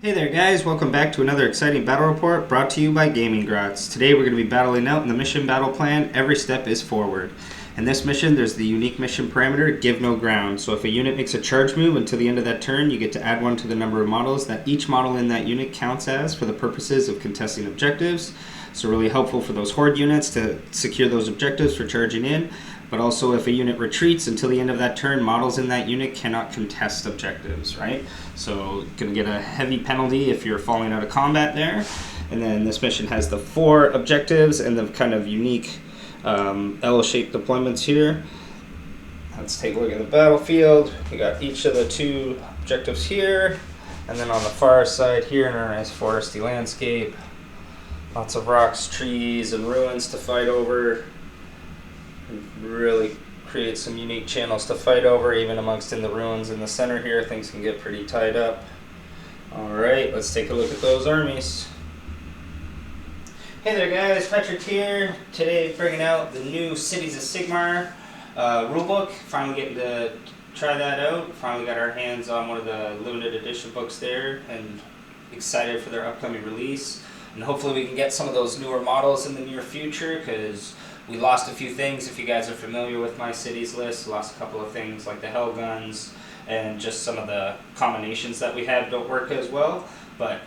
Hey there guys, welcome back to another exciting battle report brought to you by Gaming Grots. Today we're going to be battling out in the mission battle plan, Every Step is Forward. In this mission there's the unique mission parameter, Give No Ground. So if a unit makes a charge move until the end of that turn, you get to add one to the number of models that each model in that unit counts as for the purposes of contesting objectives. So really helpful for those horde units to secure those objectives for charging in. But also if a unit retreats until the end of that turn, models in that unit cannot contest objectives, right? So going to get a heavy penalty if you're falling out of combat there. And then this mission has the 4 objectives and the kind of unique L-shaped deployments here. Let's take a look at the battlefield. We got each of the 2 objectives here. And then on the far side here in our nice foresty landscape, lots of rocks, trees, and ruins to fight over. Really create some unique channels to fight over, even amongst in the ruins in the center here. Things can get pretty tied up. Alright, let's take a look at those armies. Hey there guys, Patrick here. Today bringing out the new Cities of Sigmar rulebook. Finally getting to try that out. Finally got our hands on one of the limited edition books there and excited for their upcoming release. And hopefully we can get some of those newer models in the near future, because we lost a few things. If you guys are familiar with my cities list, lost a couple of things like the Hell Guns, and just some of the combinations that we have don't work as well. But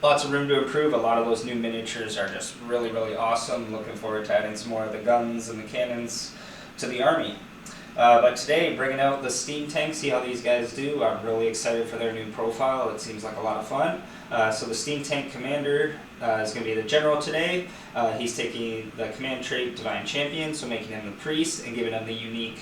lots of room to improve. A lot of those new miniatures are just really, really awesome. Looking forward to adding some more of the guns and the cannons to the army. But today, bringing out the steam tank, see how these guys do. I'm really excited for their new profile. It seems like a lot of fun. So the steam tank commander is going to be the general today. He's taking the command trait Divine Champion, so making him the priest and giving him the unique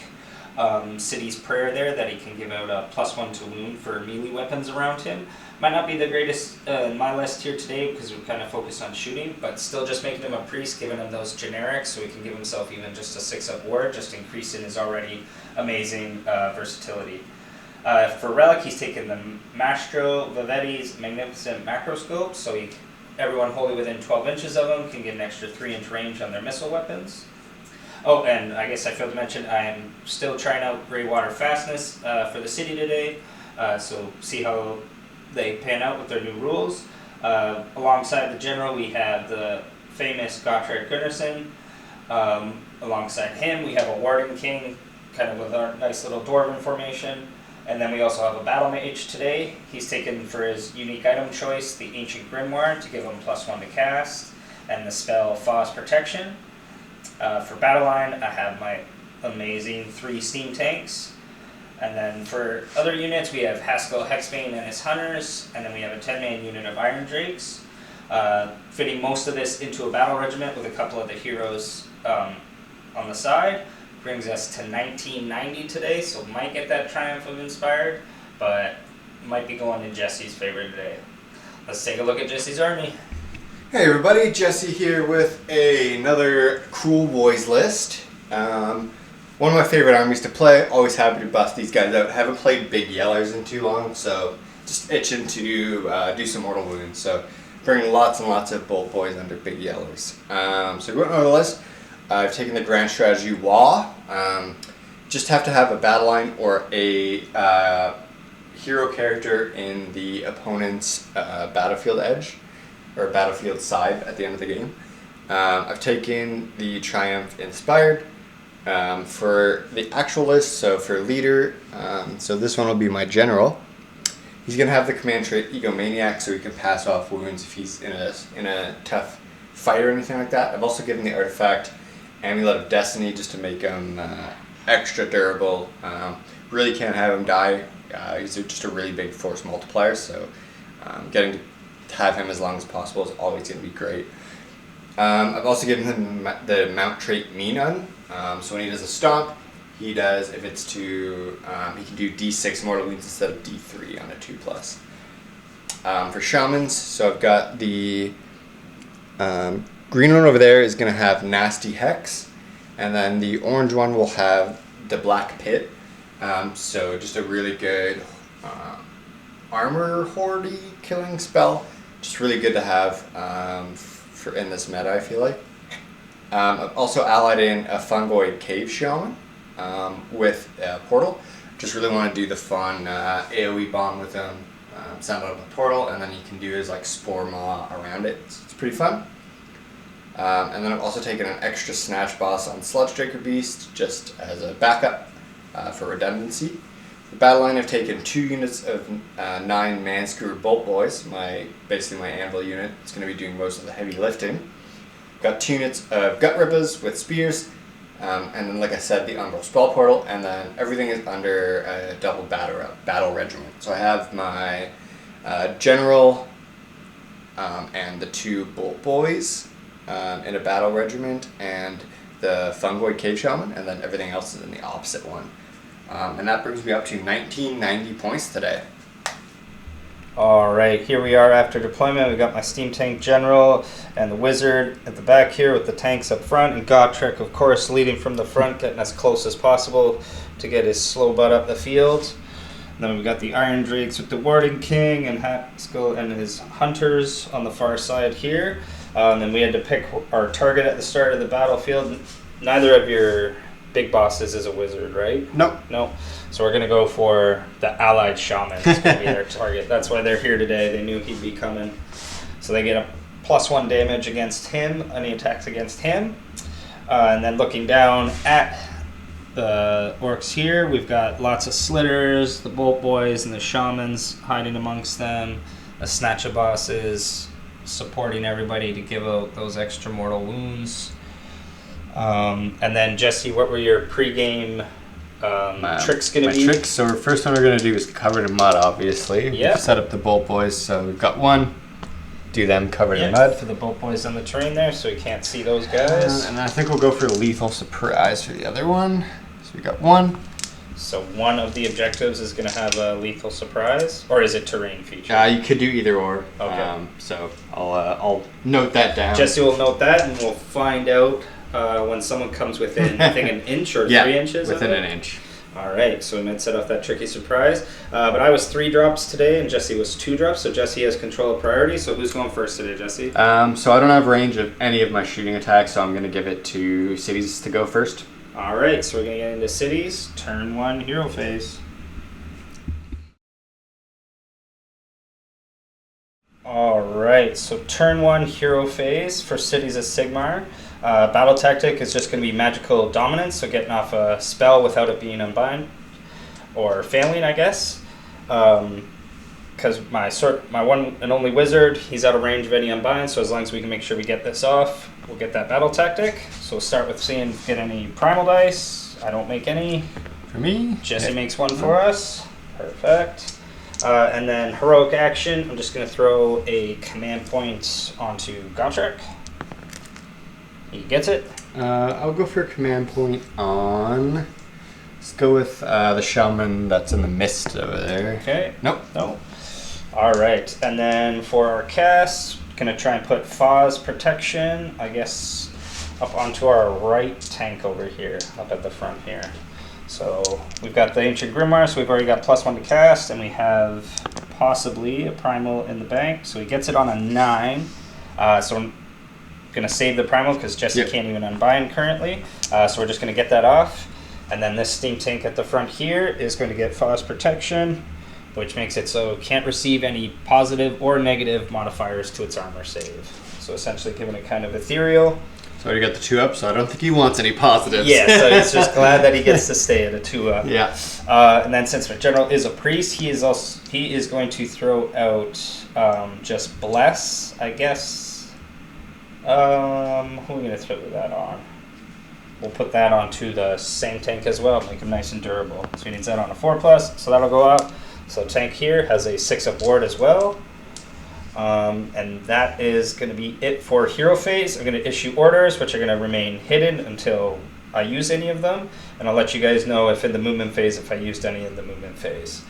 City's Prayer there that he can give out a +1 to wound for melee weapons around him. Might not be the greatest in my list here today because we're kind of focused on shooting, but still just making him a priest, giving him those generics so he can give himself even just a 6-up ward, just increasing his already amazing versatility. For Relic, he's taken the Mastro Vivetti's Magnificent Macroscope, so everyone wholly within 12 inches of him can get an extra 3-inch range on their missile weapons. Oh, and I guess I failed to mention, I am still trying out Grey Water Fastness for the city today, so see how they pan out with their new rules. Alongside the general, we have the famous Gottfried Gunnarsson. Alongside him, we have a Warden King, kind of with our nice little Dwarven formation. And then we also have a Battle Mage today. He's taken for his unique item choice the Ancient Grimoire to give him +1 to cast, and the spell Faw's Protection. For Battle Line, I have my amazing 3 steam tanks. And then for other units, we have Haskell Hexbane and his Hunters, and then we have a 10-man unit of Iron Drakes. Fitting most of this into a battle regiment with a couple of the heroes on the side. Brings us to 1990 today, so might get that Triumph of Inspired, but might be going to Jesse's favorite today. Let's take a look at Jesse's army. Hey everybody, Jesse here with another Kruleboyz list. One of my favorite armies to play, always happy to bust these guys out. Haven't played Big Yellers in too long, so just itching to do some Mortal Wounds. So bringing lots and lots of Bolt Boys under Big Yellers. So going over the list, I've taken the grand strategy Wah. Just have to have a battle line or a hero character in the opponent's battlefield edge or battlefield side at the end of the game. I've taken the Triumph Inspired. For the actual list, so for leader, so this one will be my general. He's going to have the command trait Egomaniac, so he can pass off wounds if he's in a tough fight or anything like that. I've also given the artifact Amulet of Destiny just to make him extra durable. Really can't have him die. He's just a really big force multiplier, so getting to have him as long as possible is always going to be great. I've also given him the mount trait Minun. So when he does a stomp, he does, if it's to, he can do D6 mortal wounds instead of D3 on a 2+. For shamans, so I've got the green one over there is going to have Nasty Hex, and then the orange one will have the Black Pit. So just a really good armor horde killing spell. Just really good to have for in this meta, I feel like. I've also allied in a Fungoid Cave Shaman with Portal. Just really want to do the fun AoE bomb with him. send out a portal, and then you can do is like spore maw around it. So it's pretty fun. And then I've also taken an extra snatch boss on Sludge Draker Beast just as a backup for redundancy. The battle line, I've taken 2 units of 9 Man-Screwer Bolt Boys, basically my anvil unit. It's going to be doing most of the heavy lifting. Got 2 units of Gut Rippers with spears, and then like I said, the Umbral Spell Portal, and then everything is under a double battle regiment. So I have my General and the 2 Bolt Boys in a battle regiment, and the Fungoid Cave Shaman, and then everything else is in the opposite one. And that brings me up to 1990 points today. Alright, here we are after deployment. We got my Steam Tank General and the Wizard at the back here with the tanks up front, and Gotrek, of course, leading from the front, getting as close as possible to get his slow butt up the field. And then we've got the Iron Drakes with the Warden King and Haskell and his Hunters on the far side here. And then we had to pick our target at the start of the battlefield. Neither of your big bosses is a wizard, right? Nope. No. So we're going to go for the allied shaman. It's going to be their target. That's why they're here today. They knew he'd be coming. So they get a +1 damage against him, any attacks against him. And then looking down at the orcs here, we've got lots of slitters, the bolt boys and the shamans hiding amongst them, a snatch of bosses supporting everybody to give out those extra mortal wounds. And then Jesse, what were your pre-game tricks going to be? My tricks, so first one we're going to do is covered in mud, obviously. Yep. We've set up the Bolt Boys, so we've got one. Do them covered in mud. For the bolt boys on the terrain there, so we can't see those guys. And I think we'll go for lethal surprise for the other one. So we got one. So one of the objectives is going to have a lethal surprise, or is it terrain feature? You could do either or. Okay. So I'll note that down. Jesse will note that, and we'll find out when someone comes within, I think, an inch or 3 inches within of it. an inch. All right, so we might set off that tricky surprise. But I was 3 drops today, and Jesse was 2 drops, so Jesse has control of priority. So who's going first today, Jesse? So I don't have range of any of my shooting attacks, so I'm going to give it to cities to go first. All right, so we're going to get into cities. Turn 1, hero phase. All right, so turn 1, hero phase for cities of Sigmar. Battle tactic is just going to be magical dominance, so getting off a spell without it being unbind, or failing, I guess. Because my one and only wizard, he's out of range of any unbind, so as long as we can make sure we get this off, we'll get that battle tactic. So we'll start with seeing if we get any primal dice. I don't make any. For me? Jesse makes one for us. Perfect. And then heroic action, I'm just going to throw a command point onto Gotrek. He gets it. I'll go for a command point on... Let's go with the shaman that's in the mist over there. Okay. Nope. No. All right. And then for our cast, going to try and put Faw's protection, I guess, up onto our right tank over here, up at the front here. So we've got the Ancient Grimoire, so we've already got +1 to cast, and we have possibly a primal in the bank. So he gets it on a 9. So I'm going to save the primal because Jesse can't even unbind currently. So we're just going to get that off. And then this steam tank at the front here is going to get Faw's protection, which makes it so it can't receive any positive or negative modifiers to its armor save. So essentially giving it kind of ethereal. So I already got the 2 up, so I don't think he wants any positives. Yeah, so he's just glad that he gets to stay at a 2 up. Yeah. And then since my general is a priest, he is going to throw out just bless, I guess. Who are we going to throw that on? We'll put that onto the same tank as well, make him nice and durable. So he needs that on a 4+, so that'll go out. So tank here has a 6-up ward as well. And that is going to be it for hero phase. I'm going to issue orders, which are going to remain hidden until I use any of them. And I'll let you guys know if in the movement phase, if I used any in the movement phase.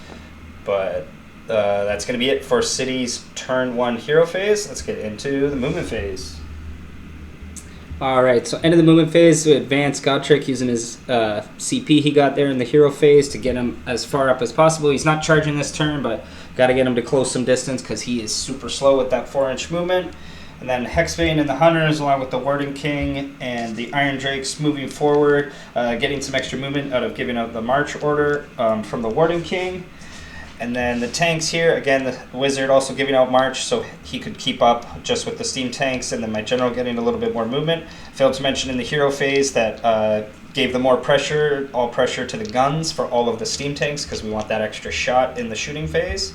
But that's going to be it for cities turn 1 hero phase. Let's get into the movement phase. Alright, so end of the movement phase to advance Gotrek using his CP he got there in the hero phase to get him as far up as possible. He's not charging this turn, but got to get him to close some distance because he is super slow with that 4-inch movement. And then Hexbane and the Hunters, along with the Warden King and the Iron Drakes moving forward, getting some extra movement out of giving out the march order from the Warden King. And then the tanks here, again, the wizard also giving out march so he could keep up just with the steam tanks, and then my general getting a little bit more movement. Failed to mention in the hero phase that gave the more pressure, all pressure to the guns for all of the steam tanks because we want that extra shot in the shooting phase.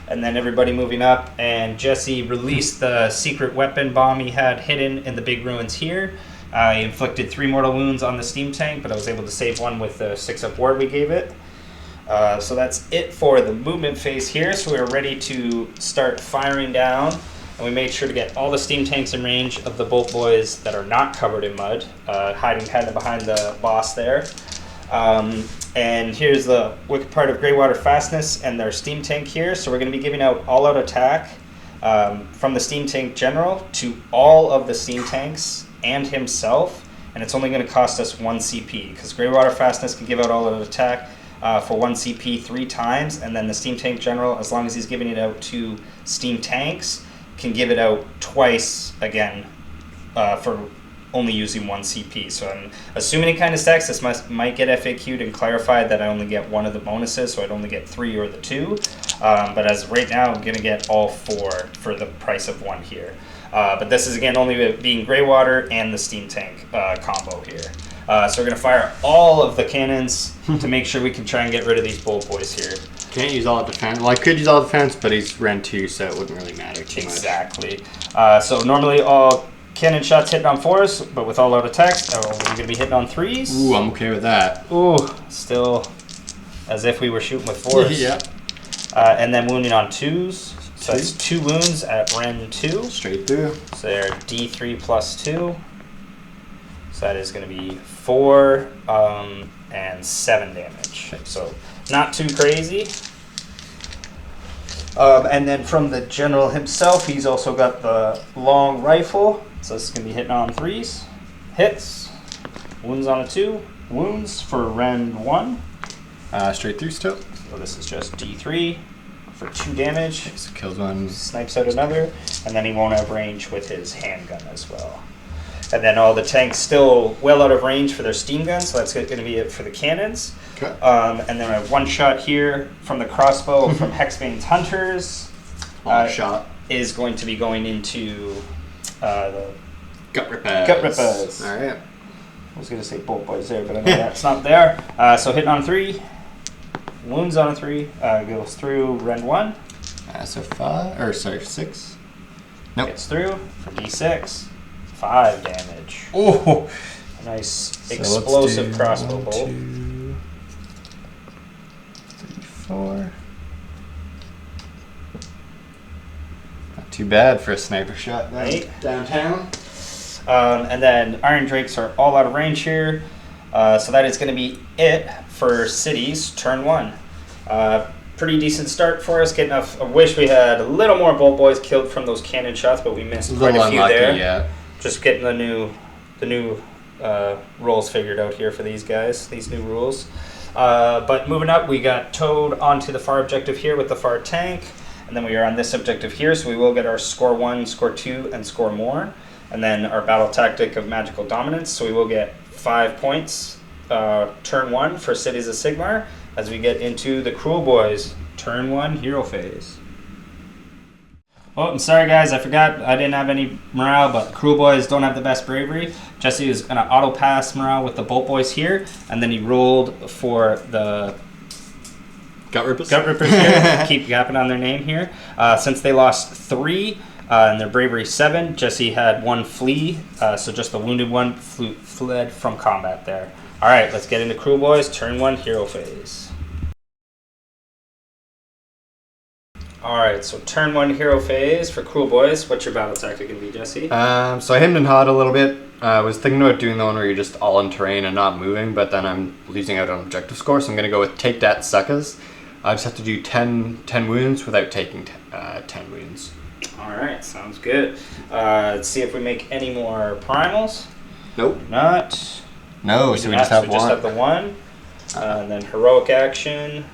And then everybody moving up, and Jesse released the secret weapon bomb he had hidden in the big ruins here. I inflicted 3 mortal wounds on the steam tank, but I was able to save one with the 6-up ward we gave it. So that's it for the movement phase here. So we are ready to start firing down. And we made sure to get all the steam tanks in range of the bolt boys that are not covered in mud, hiding kind of behind the boss there. And here's the wicked part of Greywater Fastness and their steam tank here. So we're going to be giving out all-out attack from the steam tank general to all of the steam tanks and himself. And it's only going to cost us 1 CP because Greywater Fastness can give out all-out attack for 1 CP 3 times, and then the steam tank general, as long as he's giving it out to steam tanks, can give it out twice again for only using 1 CP. So I'm assuming it kind of stacks. This might get FAQ'd and clarified that I only get 1 of the bonuses, so I'd only get 3 or the 2. But as of right now, I'm going to get all 4 for the price of 1 here. But this is, again, only being Greywater and the steam tank combo here. So we're going to fire all of the cannons to make sure we can try and get rid of these bolt boys here. Can't use all defense. Well, I could use all defense, but he's Ren 2, so it wouldn't really matter too much. Exactly. So normally all cannon shots hit on 4s, but with all out attacks, we're going to be hitting on 3s. Ooh, I'm okay with that. Ooh, still as if we were shooting with 4s. Yeah. And then wounding on 2s. So that's 2 wounds at Ren 2. Straight through. So they're D3 plus 2. So that is going to be 4 and 7 damage. So not too crazy. And then from the general himself, he's also got the long rifle. So this is going to be hitting on 3s. Hits. Wounds on a 2. Wounds for Ren 1. Straight through still. So this is just D3 for 2 damage. So kills one. Snipes out another. And then he won't have range with his handgun as well. And then all the tanks still well out of range for their steam guns, so that's going to be it for the cannons. Okay. And then a 1 shot here from the crossbow from Hexbane's Hunters. Shot. Is going to be going into the Gut Rippers. Gut Rippers. All right. I was going to say Bolt Boys there, but I know that's not there. So hitting on 3. Wounds on a 3. Goes through Ren 1. So 6. Nope. Gets through for D6. 5 damage. Oh! Nice explosive crossbow bolt. 2, 3, 4. Not too bad for a sniper shot Right. downtown. And then Iron Drakes are all out of range here. So that is going to be it for cities, turn 1. Pretty decent start for us. I wish we had a little more bolt boys killed from those cannon shots, but we missed quite a few there. Yeah. Just getting the new rules figured out here for these guys, these new rules. But moving up, we got Toad onto the far objective here with the far tank, and then we are on this objective here, so we will get our score 1, score 2, and score more, and then our battle tactic of magical dominance, so we will get 5 points turn 1 for Cities of Sigmar as we get into the Kruleboyz turn 1 hero phase. Oh, I'm sorry guys, I forgot I didn't have any morale, but Kruleboyz don't have the best bravery. Jesse is going to auto pass morale with the Bolt Boys here, and then he rolled for the Gut Rippers here. Keep gapping on their name here. Since they lost 3 and their bravery 7, Jesse had 1 flee, so just the wounded one fled from combat there. All right, let's get into Kruleboyz turn 1 hero phase. Alright, so turn 1 hero phase for Kruleboyz. What's your battle tactic going to be, Jesse? So I hemmed and hawed a little bit. I was thinking about doing the one where you're just all in terrain and not moving, but then I'm losing out on objective score, so I'm going to go with Take That Suckers. I just have to do 10 wounds without taking 10 wounds. Alright, sounds good. Let's see if we make any more primals. Nope. Not. No, so we just have one. Just have the 1. And then heroic action.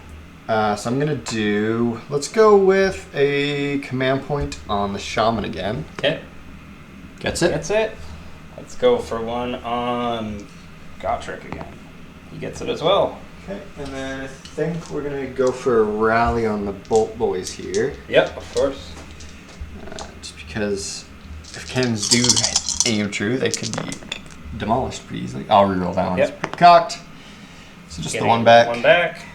So I'm going to do, let's go with a command point on the shaman again. Okay. Gets it? Gets it. Let's go for one on Gotrek again. He gets it as well. Okay, and then I think we're gonna go for a rally on the Bolt Boys here. Yep, of course. Just because if cannons do aim true, they could be demolished pretty easily. I'll reroll that one. Yep. It's pretty cocked. So just the one back. One back.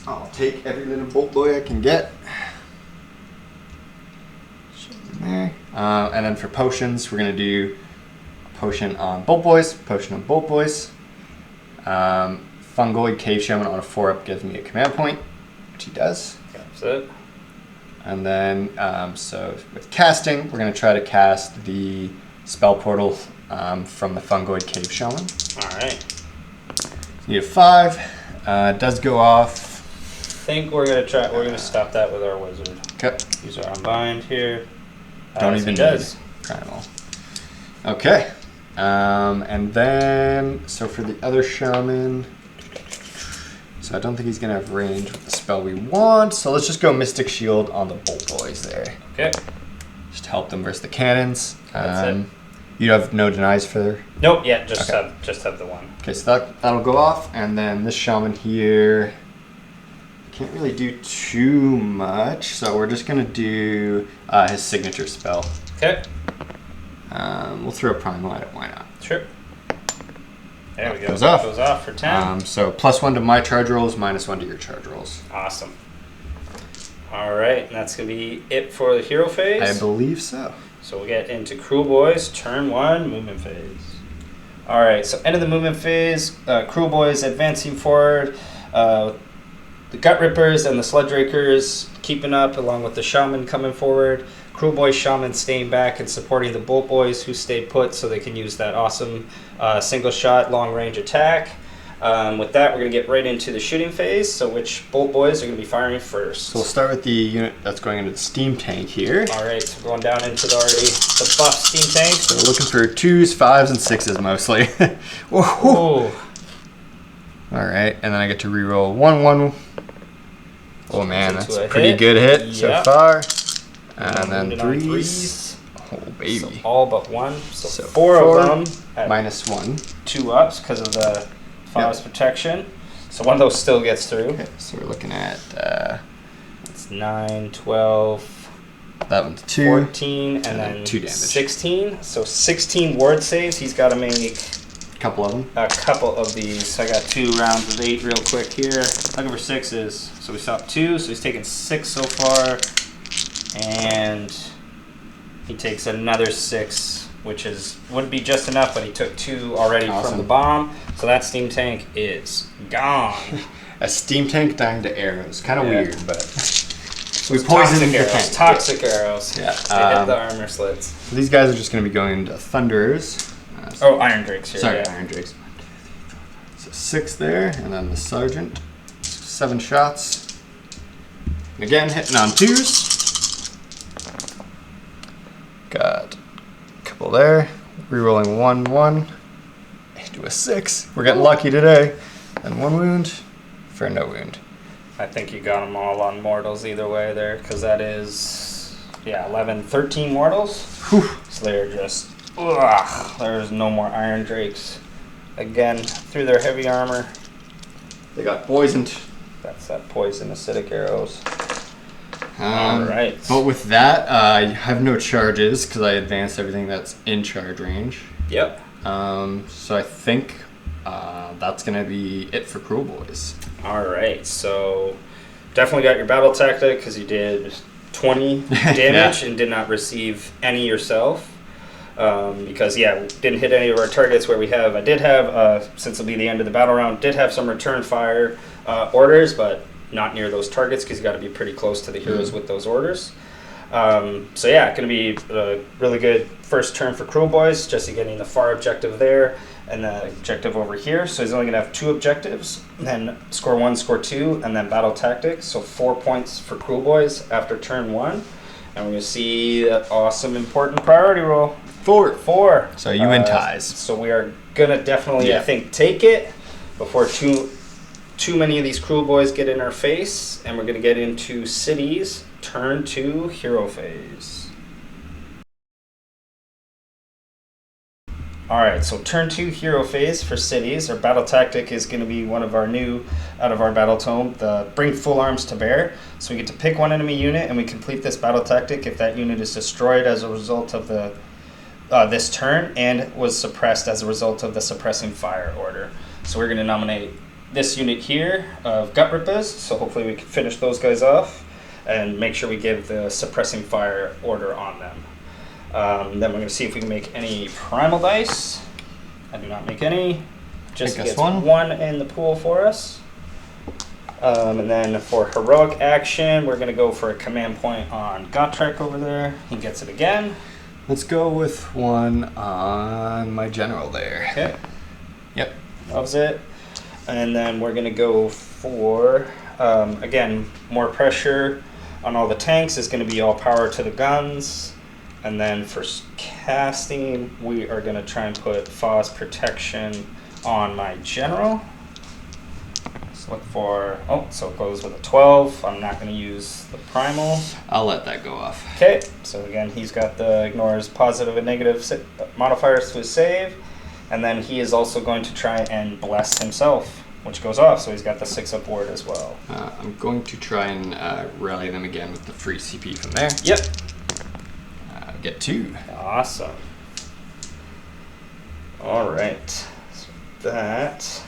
I'll take every little Bolt Boy I can get. There. And then for potions, we're gonna do a potion on Bolt Boys, potion on Bolt Boys. Fungoid Cave Shaman on a 4-up gives me a command point, which he does. That's it. And then, so with casting, we're gonna try to cast the spell portal from the Fungoid Cave Shaman. All right. Need a 5. It does go off. I think we're gonna stop that with our wizard. Okay. Use our unbind here. Don't As even he does. Primal. Okay. And then, so for the other shaman, so I don't think he's gonna have range with the spell we want. So let's just go Mystic Shield on the Bolt Boys there. Okay. Just to help them versus the cannons. That's it. You have no denies for. Nope. Yeah. Just Okay. have the one. Okay, so that'll go off, and then this shaman here can't really do too much. So we're just gonna do his signature spell. Okay. We'll throw a primal at it. Why not? Sure. There we go. Goes off. Goes off for 10. So +1 to my charge rolls, -1 to your charge rolls. Awesome. All right, and that's gonna be it for the hero phase. I believe so. So we'll get into Kruleboyz, turn 1, movement phase. All right, so end of the movement phase. Kruleboyz advancing forward. The Gut Rippers and the Sludge Rakers keeping up, along with the Shaman coming forward. Kruleboyz Shaman staying back and supporting the Bolt Boys, who stay put so they can use that awesome single shot long range attack. With that, we're going to get right into the shooting phase. So which Bolt Boys are going to be firing first? So we'll start with the unit that's going into the steam tank here. All right, so going down into the buff steam tank. So we're looking for 2s, 5s, and 6s mostly. Whoa. Ooh. All right, and then I get to reroll 1/1. Oh man, Into that's a a pretty hit. good hit so Yep. far. And then Wounded on 3s. Oh baby. So all but one. So, So four of them at -1. 2 ups because of the forest protection. So one of those still gets through. Okay, so we're looking at It's 9, 12, that one's 2. 14, and and then then 2 damage. 16. So 16 ward saves. He's got to make A couple of them. a couple of these. So I got 2 rounds of 8 real quick here. Looking for 6s. So we stopped 2. So he's taken 6 so far. And he takes another 6, which would be just enough, but he took 2 already Awesome. from the bomb. So that steam tank is gone. A steam tank dying to arrows. Kind of Yeah. weird, but we poisoned Toxic the arrows. tank. Toxic arrows. Yeah. They hit the armor slits. So these guys are just going to be going into Thunderers. Oh, Iron Drakes here. Sorry, yeah. Iron Drakes. So 6 there, and then the Sergeant. 7 shots. And again, hitting on 2s. Got a couple there. Rerolling 1/1. Do a 6. We're getting lucky today. And 1 wound for no wound. I think you got them all on mortals either way there, because that is, 11, 13 mortals. Whew. So they're just, ugh, there's no more Iron Drakes. Again, through their heavy armor. They got poisoned. That's that poison acidic arrows. All right. But with that, I have no charges because I advanced everything that's in charge range. Yep. So I think that's going to be it for Kruleboyz. All right. So definitely got your battle tactic because you did 20 damage and did not receive any yourself. Because didn't hit any of our targets where I did have, since it'll be the end of the battle round, did have some return fire orders, but not near those targets because you got to be pretty close to the heroes with those orders. Going to be a really good first turn for Kruleboyz. Jesse getting the far objective there and the objective over here. So he's only going to have 2 objectives, and then score 1, score 2, and then battle tactics. So 4 points for Kruleboyz after turn 1. And we're going to see that awesome important priority roll. 4. So you win ties. So we are going to definitely, I think, take it before too many of these Kruleboyz get in our face. And we're going to get into cities, turn 2, hero phase. Alright, so turn 2 hero phase for cities. Our battle tactic is going to be one of our new, out of our battle tome, the bring full arms to bear. So we get to pick one enemy unit and we complete this battle tactic if that unit is destroyed as a result of the this turn and was suppressed as a result of the suppressing fire order. So we're going to nominate this unit here of Kruleboyz, so hopefully we can finish those guys off and make sure we give the suppressing fire order on them. Then we're going to see if we can make any primal dice. I do not make any. Just gets one in the pool for us. And then for heroic action, we're going to go for a command point on Gotrek over there. He gets it again. Let's go with one on my general there. Okay. Yep. Loves it. And then we're going to go for, again, more pressure on all the tanks. Is going to be all power to the guns. And then for casting, we are going to try and put Foz protection on my general. Let's look for, so it goes with a 12. I'm not going to use the primal. I'll let that go off. Okay, so again, he's got the ignores positive and negative modifiers to his save. And then he is also going to try and bless himself, which goes off, so he's got the 6-up ward as well. I'm going to try and rally them again with the free CP from there. Yep. Get 2. Awesome. All right. So that,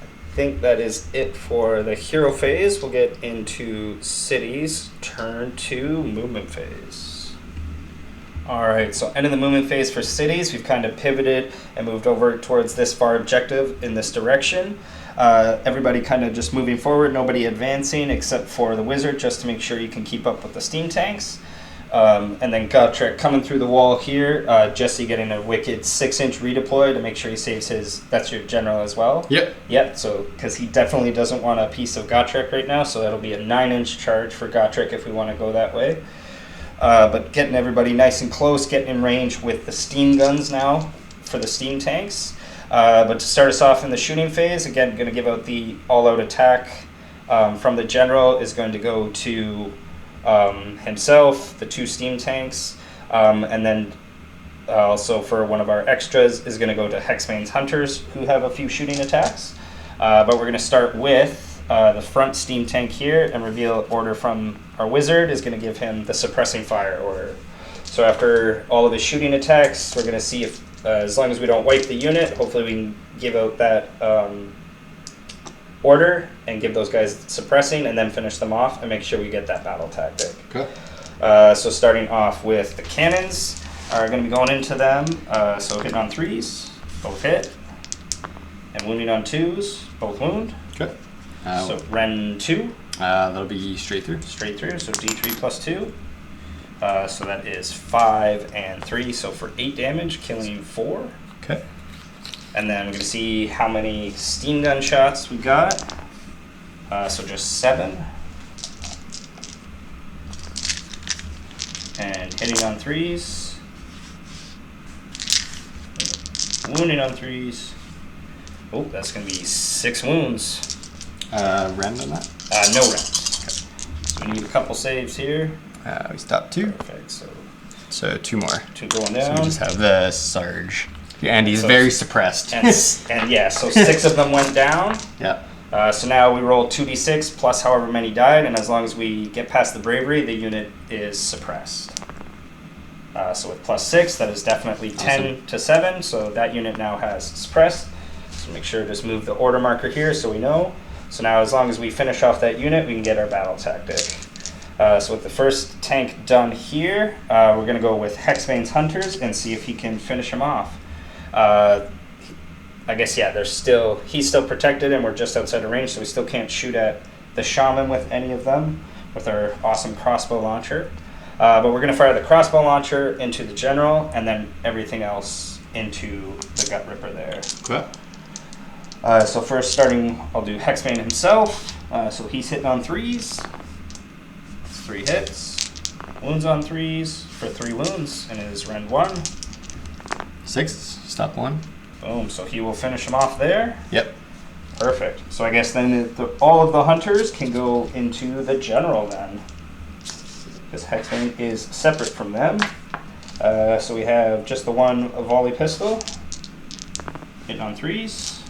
I think that is it for the hero phase. We'll get into cities, turn 2, movement phase. All right, so end of the movement phase for cities. We've kind of pivoted and moved over towards this far objective in this direction. Everybody kind of just moving forward, nobody advancing except for the wizard, just to make sure you can keep up with the steam tanks. And then Gotrek coming through the wall here. Jesse getting a wicked 6-inch redeploy to make sure he saves his. That's your general as well. Yep. Yep. So because he definitely doesn't want a piece of Gotrek right now, so that'll be a 9-inch charge for Gotrek if we want to go that way. But getting everybody nice and close, getting in range with the steam guns now for the steam tanks. But to start us off in the shooting phase, again, going to give out the all-out attack from the general is going to go to himself, the 2 steam tanks, and then also for one of our extras is going to go to Hexbane's Hunters, who have a few shooting attacks. But we're going to start with the front steam tank here and reveal order from our wizard is going to give him the suppressing fire order. So after all of his shooting attacks, we're going to see if, as long as we don't wipe the unit, hopefully we can give out that order and give those guys suppressing and then finish them off and make sure we get that battle tactic. Okay. So starting off with the cannons are going to be going into them. So hitting on 3s, both hit, and wounding on 2s, both wound. Okay. So Ren 2. That'll be straight through. Straight through, so D3 plus 2. So that is 5 and 3, so for 8 damage, killing 4. Okay. And then we're going to see how many steam gun shots we got. So just 7. And hitting on 3s. Wounding on 3s. Oh, that's going to be 6 wounds. Rend on that? No rend. Okay. So we need a couple saves here. We stopped 2. Perfect, So 2 more. 2 going So down. we just have the Sarge. And he's So- very suppressed. And yeah, so 6 of them went down. Yeah. So now we roll 2d6 plus however many died, and as long as we get past the bravery, the unit is suppressed. So with plus 6, that is definitely 10 to 7, so that unit now has suppressed. So make sure to just move the order marker here so we know. So now as long as we finish off that unit, we can get our battle tactic. So with the first tank done here, we're going to go with Hexbane's Hunters and see if he can finish him off. I guess, yeah, he's still protected and we're just outside of range, so we still can't shoot at the shaman with any of them with our awesome crossbow launcher. But we're going to fire the crossbow launcher into the general and then everything else into the gut ripper there. Okay. So first starting, I'll do Hexbane himself. So he's hitting on 3s. 3 hits. Wounds on 3s for 3 wounds and it is rend 1. 6. Stop 1. Boom, so he will finish him off there. Yep. Perfect. So I guess then all of the hunters can go into the general then. Because Hexbane is separate from them. So we have just the one volley pistol. hitting on 3s,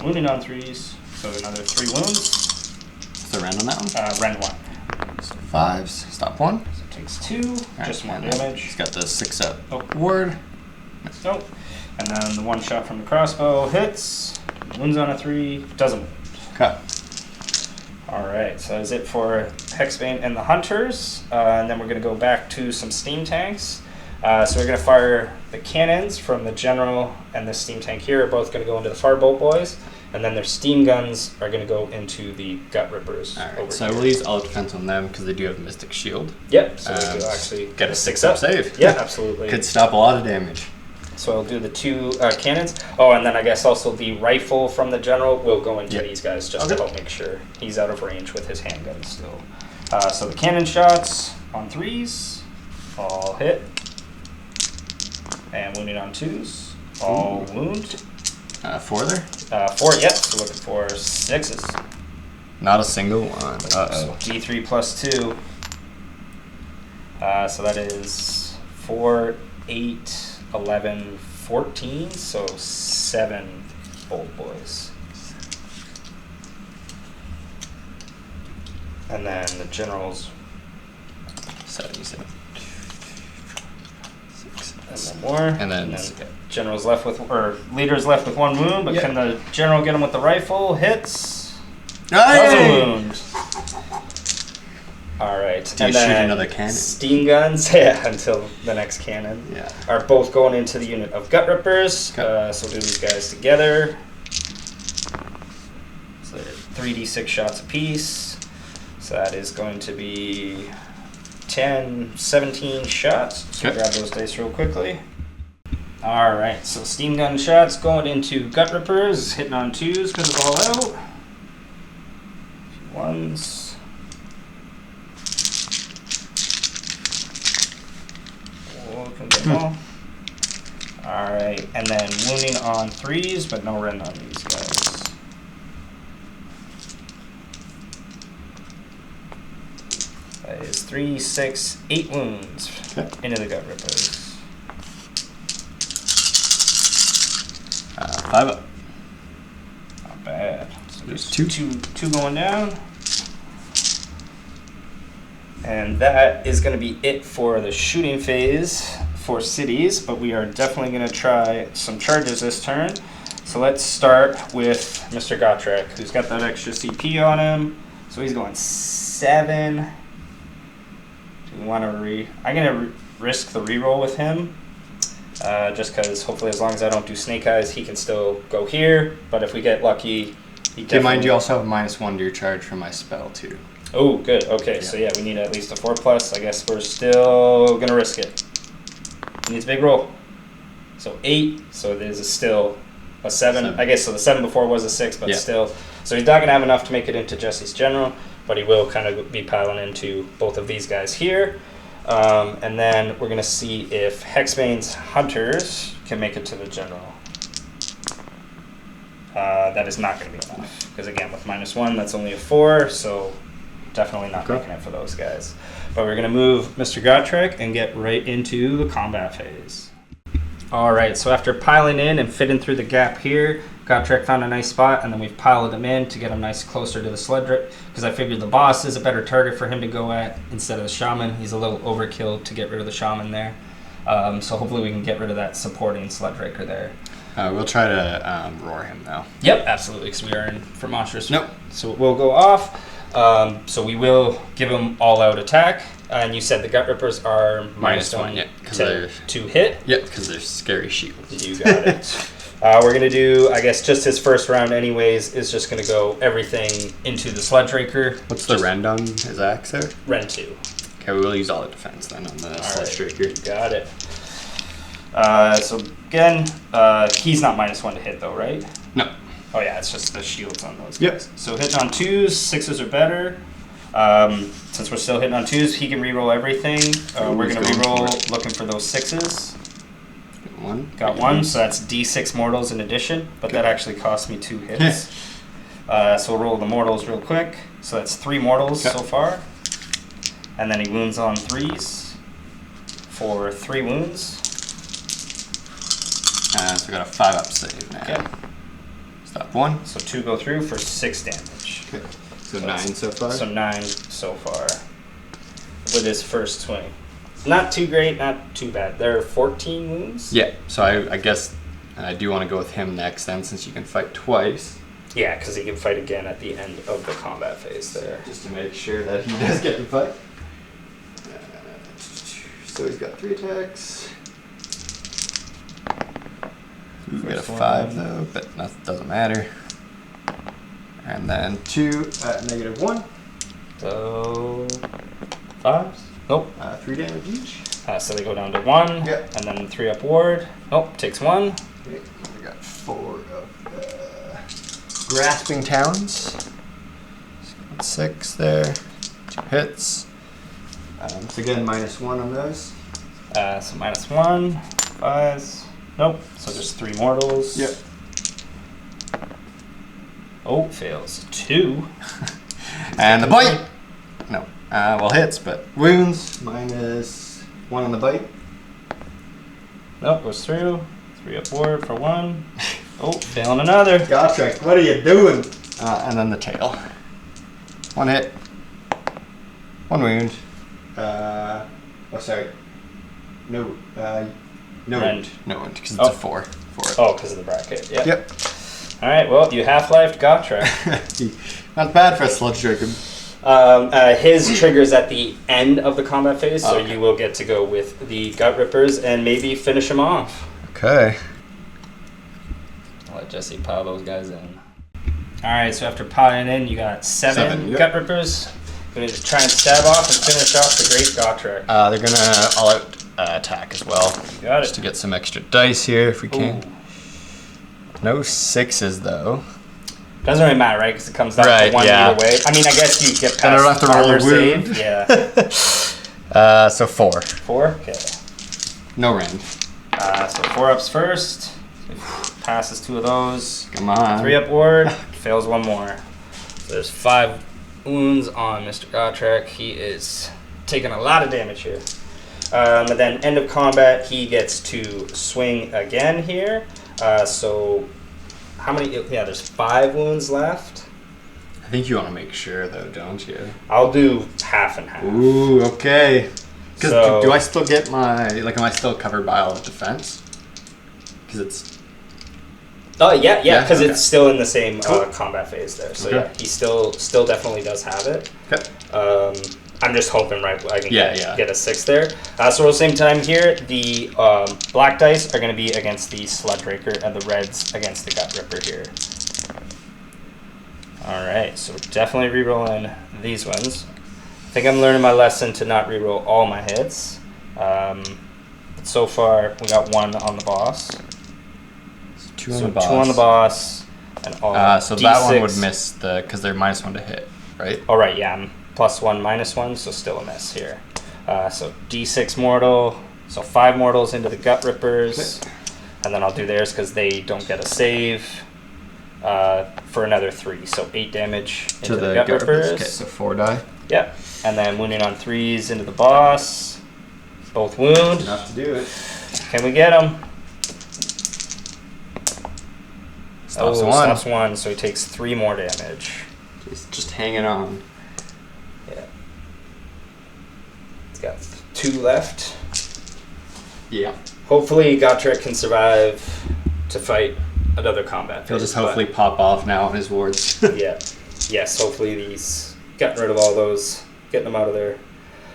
wounding on 3s, so another 3 wounds. What's the rend on that one? Rend 1. So 5s, stop 1. So it takes 2, just 1 and damage. He's got the 6-up Oh. ward. Nope. And then the 1 shot from the crossbow hits, wounds on a 3, doesn't wound. Okay. Alright, so that's it for Hexbane and the Hunters. And then we're going to go back to some steam tanks. So we're going to fire the cannons from the General and the steam tank here are both going to go into the Firebolt Boys. And then their steam guns are going to go into the Gut Rippers. Alright, so I will use all defense on them because they do have Mystic Shield. Yep, so they do actually get a 6-up save. Yeah, absolutely. Could stop a lot of damage. So I'll do the 2 cannons. Oh, and then I guess also the rifle from the General will go into these guys just to help make sure he's out of range with his handgun still. So the cannon shots on 3s, all hit. And wounding on 2s, all wound. 4 there? 4, yep, so looking for 6s. Not a single one. So D3 plus 2. So that is 4, 8, 11, 14, so 7 Bolt Boys. And then the Generals. 77. 6. And then more. And then General's left with, or Leader's left with 1 wound, but can the General get him with the rifle? Hits. Doesn't wound. Alright. Do you shoot another cannon? Steam guns, until the next cannon. Yeah. Are both going into the unit of Gut Rippers. Okay. So we'll do these guys together. So they're 3d6 shots apiece. So that is going to be 10, 17 shots. So grab those dice real quickly. Alright, so steam gun shots going into Gut Rippers, hitting on 2s because it's all out. 1s. Alright, and then wounding on 3s, but no rend on these guys. That is 3, 6, 8 wounds into the Gut Rippers. 5 up. Not bad. So There's two going down. And that is going to be it for the shooting phase for cities, but we are definitely going to try some charges this turn. So let's start with Mr. Gotrek, who's got that extra CP on him. So he's going 7. Do we want to I'm going to risk the reroll with him, just because hopefully as long as I don't do Snake Eyes, he can still go here. But if we get lucky, he Keep in mind you also have -1 to your charge from my spell too. Oh, good. Okay, so yeah, we need at least a 4+. I guess we're still going to risk it. He needs a big roll. So 8, so there's still a 7. I guess so the 7 before was a 6, but still. So he's not going to have enough to make it into Jesse's General, but he will kind of be piling into both of these guys here. And then we're going to see if Hexbane's Hunters can make it to the General. That is not going to be enough, because again, with -1, that's only a 4, so definitely not making it for those guys. But we're going to move Mr. Gotrek and get right into the combat phase. Alright, so after piling in and fitting through the gap here, Gotrek found a nice spot, and then we've piled him in to get him nice closer to the Sledrick, because I figured the boss is a better target for him to go at instead of the Shaman. He's a little overkill to get rid of the Shaman there. So hopefully we can get rid of that supporting Sledraker there. We'll try to roar him though. Yep, absolutely, because we are in for monstrous. Nope. So it will go off. So we will give him all-out attack. And you said the Gut Rippers are -1 to hit? Yep, because they're scary shields. You got it. We're going to do, I guess, just his first round anyways, is just going to go everything into the Sledraker. What's the rend on his axe there? Rend 2. Okay, we'll use all the defense then on the Sledraker. Got it. So again, he's not -1 to hit though, right? No. Oh yeah, it's just the shields on those Yep. guys. So hitting on 2s, 6s are better. Since we're still hitting on 2s, he can reroll everything. We're going to reroll looking for those 6s. Got 1, so that's D6 mortals in addition, but that actually cost me 2 hits. So we'll roll the mortals real quick. So that's 3 mortals so far. And then he wounds on 3s for 3 wounds. So I got a 5-up save now. Okay. Stop 1. So 2 go through for 6 damage. Okay. So 9 so far. So 9 so far with his first swing. Not too great, not too bad. There are 14 wounds. Yeah. So I guess I do want to go with him next then, since you can fight twice. Yeah, because he can fight again at the end of the combat phase there. Just to make sure that he does get to fight. So he's got 3 attacks. We get a 5 though, but that doesn't matter. And then 2 at -1. So 5s? Nope. 3 damage each. So they go down to 1. Yep. And then 3 upward. Nope, takes 1. Okay, we got 4 of grasping talons. 6 there. 2 hits. So again, -1 on those. So -1. 5s. Nope. So just 3 mortals. Yep. Oh, fails. 2. And the bite. No. Well, hits, but wounds. -1 on the bite. Nope, goes through. 3 upward for 1. Oh, failing another. Gotcha. What are you doing? And then the tail. 1 hit. 1 wound. Sorry. No. No Rend. wound. No wound, because it's Oh. a 4. Oh, because of the bracket. Yeah. Yep. All right. Well, you half-lifed Gotrek. Not bad for a sludge dragon. His triggers at the end of the combat phase, so Okay. you will get to go with the Gut Rippers and maybe finish him off. Okay. I'll let Jesse pile those guys in. All right. So after piling in, you got 7 Yep. Gut Rippers. Going to try and stab off and finish off the Great Gotrek. They're gonna all-out attack as well. Got Just it. to get some extra dice here if we can. Ooh. No 6s though. Doesn't really matter, right? Because it comes down Right, to 1 yeah. either way. I mean, I guess you get past Then I don't have to roll a armor save. wound. Yeah. So 4. 4? Okay. No rend. So 4 ups first. Passes 2 of those. Come on. 3 upward. Fails 1 more. So there's 5 wounds on Mr. Gotrek. He is taking a lot of damage here. And then end of combat, he gets to swing again here. So how many? Yeah, there's 5 wounds left. I think you want to make sure though, don't you? I'll do half and half. Ooh, okay. Because So- do I still get my, am I still covered by all the defense? Because it's... Oh yeah, Yeah, because okay. it's still in the same Cool. combat phase there. So Okay. yeah, he still definitely does have it. Okay. I'm just hoping I can Yeah. get a 6 there. So at the same time here, the black dice are going to be against the Sludge Raker and the reds against the Gut Ripper here. All right, so we're definitely rerolling these ones. I think I'm learning my lesson to not reroll all my hits. So far, we got 1 on the boss. 2 on So the boss. 2 on the boss, and all So D6. that one would miss because they're -1 to hit, right? All right, yeah, I'm +1, -1, so still a miss here. So D6 mortal, so 5 mortals into the Gut Rippers, and then I'll do theirs because they don't get a save for another 3, so 8 damage into the Gut Rippers. Okay, so 4 die. Yep, and then wounding on 3s into the boss, both wound. Enough to do it. Can we get him? Stops 1. Stops 1, so he takes 3 more damage. He's just hanging on. Yeah. He's got 2 left. Yeah. Hopefully Gotrek can survive to fight another combat phase. He'll just hopefully pop off now on his wards. Yeah. Yes, hopefully he's gotten rid of all those, getting them out of there.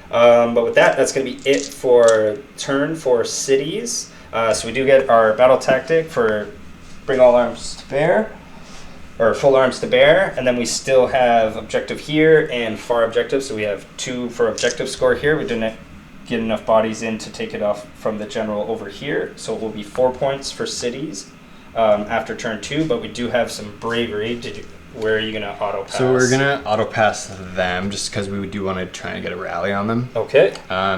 But with that, that's going to be it for turn for cities. So we do get our battle tactic for bring all arms to bear, or full arms to bear, and then we still have objective here and far objective. So we have 2 for objective score here. We didn't get enough bodies in to take it off from the general over here, so it will be 4 points for cities after turn 2. But we do have some bravery. Where are you gonna auto pass? So we're gonna auto pass them just because we do want to try and get a rally on them. Okay.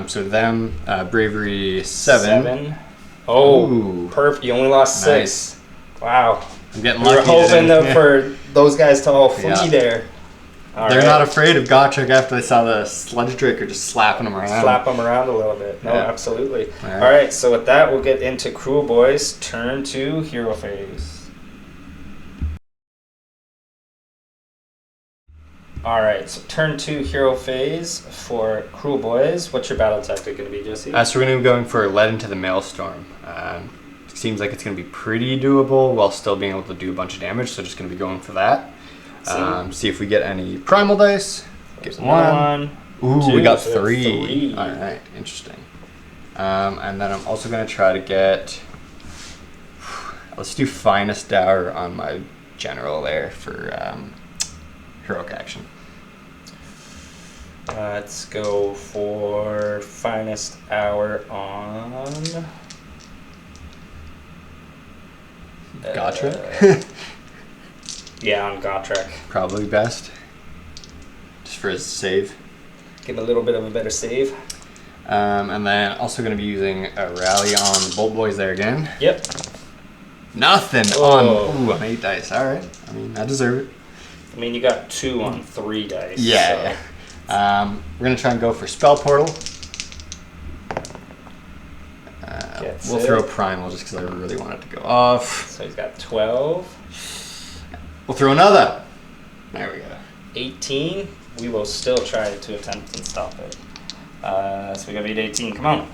So them bravery 7. Oh, Ooh. perfect. You only lost 6. Nice. Wow. I'm getting We were lucky. hoping today. for those guys to all flee Yeah. there. They're not afraid of Gotrek after they saw the Sludge Draker just slapping them around. Slap them around a little bit. No, Yeah. absolutely. All All right, so with that, we'll get into Kruleboyz. Turn to hero phase. All right, so turn 2 hero phase for Kruleboyz. What's your battle tactic going to be, Jesse? So we're going to be going for Led into the Maelstrom. Seems like it's going to be pretty doable while still being able to do a bunch of damage, so just going to be going for that. See if we get any primal dice. Get one. Ooh, Two, we got so we have 3. three. All right, interesting. And then I'm also going to try to get... Let's do Finest Dower on my general there for heroic action. Let's go for Finest Hour on... Gotrek? Yeah, on Gotrek. Probably best. Just for his save. Give him a little bit of a better save. And then also going to be using a rally on the Bolt Boys there again. Yep. Nothing on 8 dice. All right. I mean, I deserve it. I mean, you got 2 on 3 dice. Yeah. So. We're going to try and go for Spell Portal. We'll throw Primal just because I really want it to go off. So he's got 12. We'll throw another. There we go. 18. We will still try to attempt and stop it. So we got 18. Come on.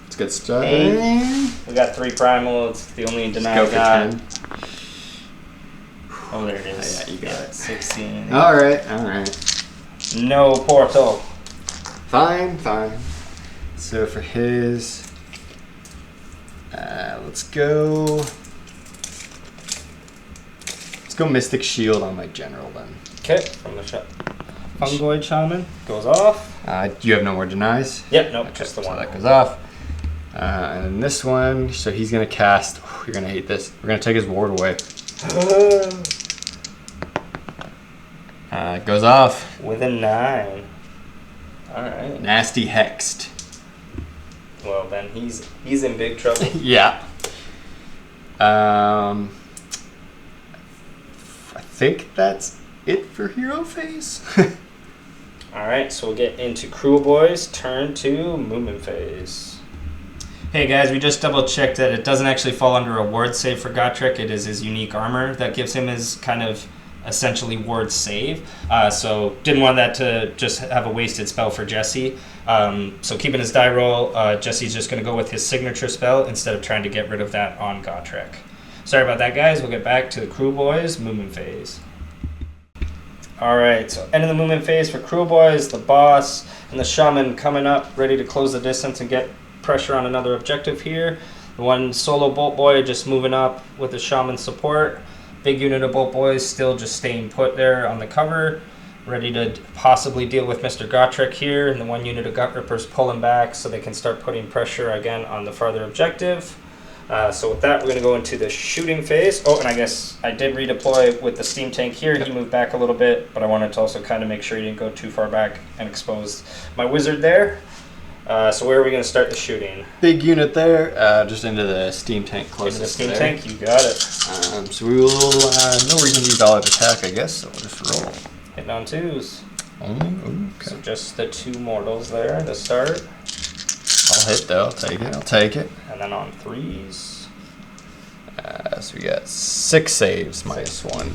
It's good stuff. 8. We got 3 Primal. It's the only deny Go I for got. 10. Oh, there it is. Yeah, you got it. 16. All right. No portal. Fine. So for his... let's go Mystic Shield on my general then. Okay, from the Fungoid Shaman goes off. You have no more denies? Yep, nope, Okay, just the so one. that goes off. And then this one, so he's going to cast, you're going to hate this, we're going to take his ward away. Goes off. With a 9. Alright. Nasty Hexed. Well, then he's in big trouble. Yeah. I think that's it for hero phase. Alright, so we'll get into Kruleboyz. Turn to movement phase. Hey guys, we just double checked that it doesn't actually fall under a ward save for Gotrek. It is his unique armor that gives him his kind of essentially ward save. So didn't want that to just have a wasted spell for Jesse. So keeping his die roll, Jesse's just going to go with his signature spell instead of trying to get rid of that on Gotrek. Sorry about that, guys. We'll get back to the Kruleboyz movement phase. Alright, so end of the movement phase for Kruleboyz, the boss, and the shaman coming up, ready to close the distance and get pressure on another objective here. The one solo bolt boy just moving up with the shaman support. Big unit of bolt boys still just staying put there on the cover, ready to possibly deal with Mr. Gotrek here, and the one unit of Gut Rippers pulling back so they can start putting pressure again on the farther objective. So with that, we're going to go into the shooting phase. Oh, and I guess I did redeploy with the steam tank here. He moved back a little bit, but I wanted to also kind of make sure he didn't go too far back and expose my wizard there. So where are we going to start the shooting? Big unit there, just into the steam tank closest. Into the steam tank, you got it. So we will, no reason to use all out attack, I guess, so we'll just roll. Hitting on 2s. Only? Ooh, okay. So just the 2 mortals there to start. I'll hit though, I'll take it. And then on 3s. So we got 6 saves, minus 1.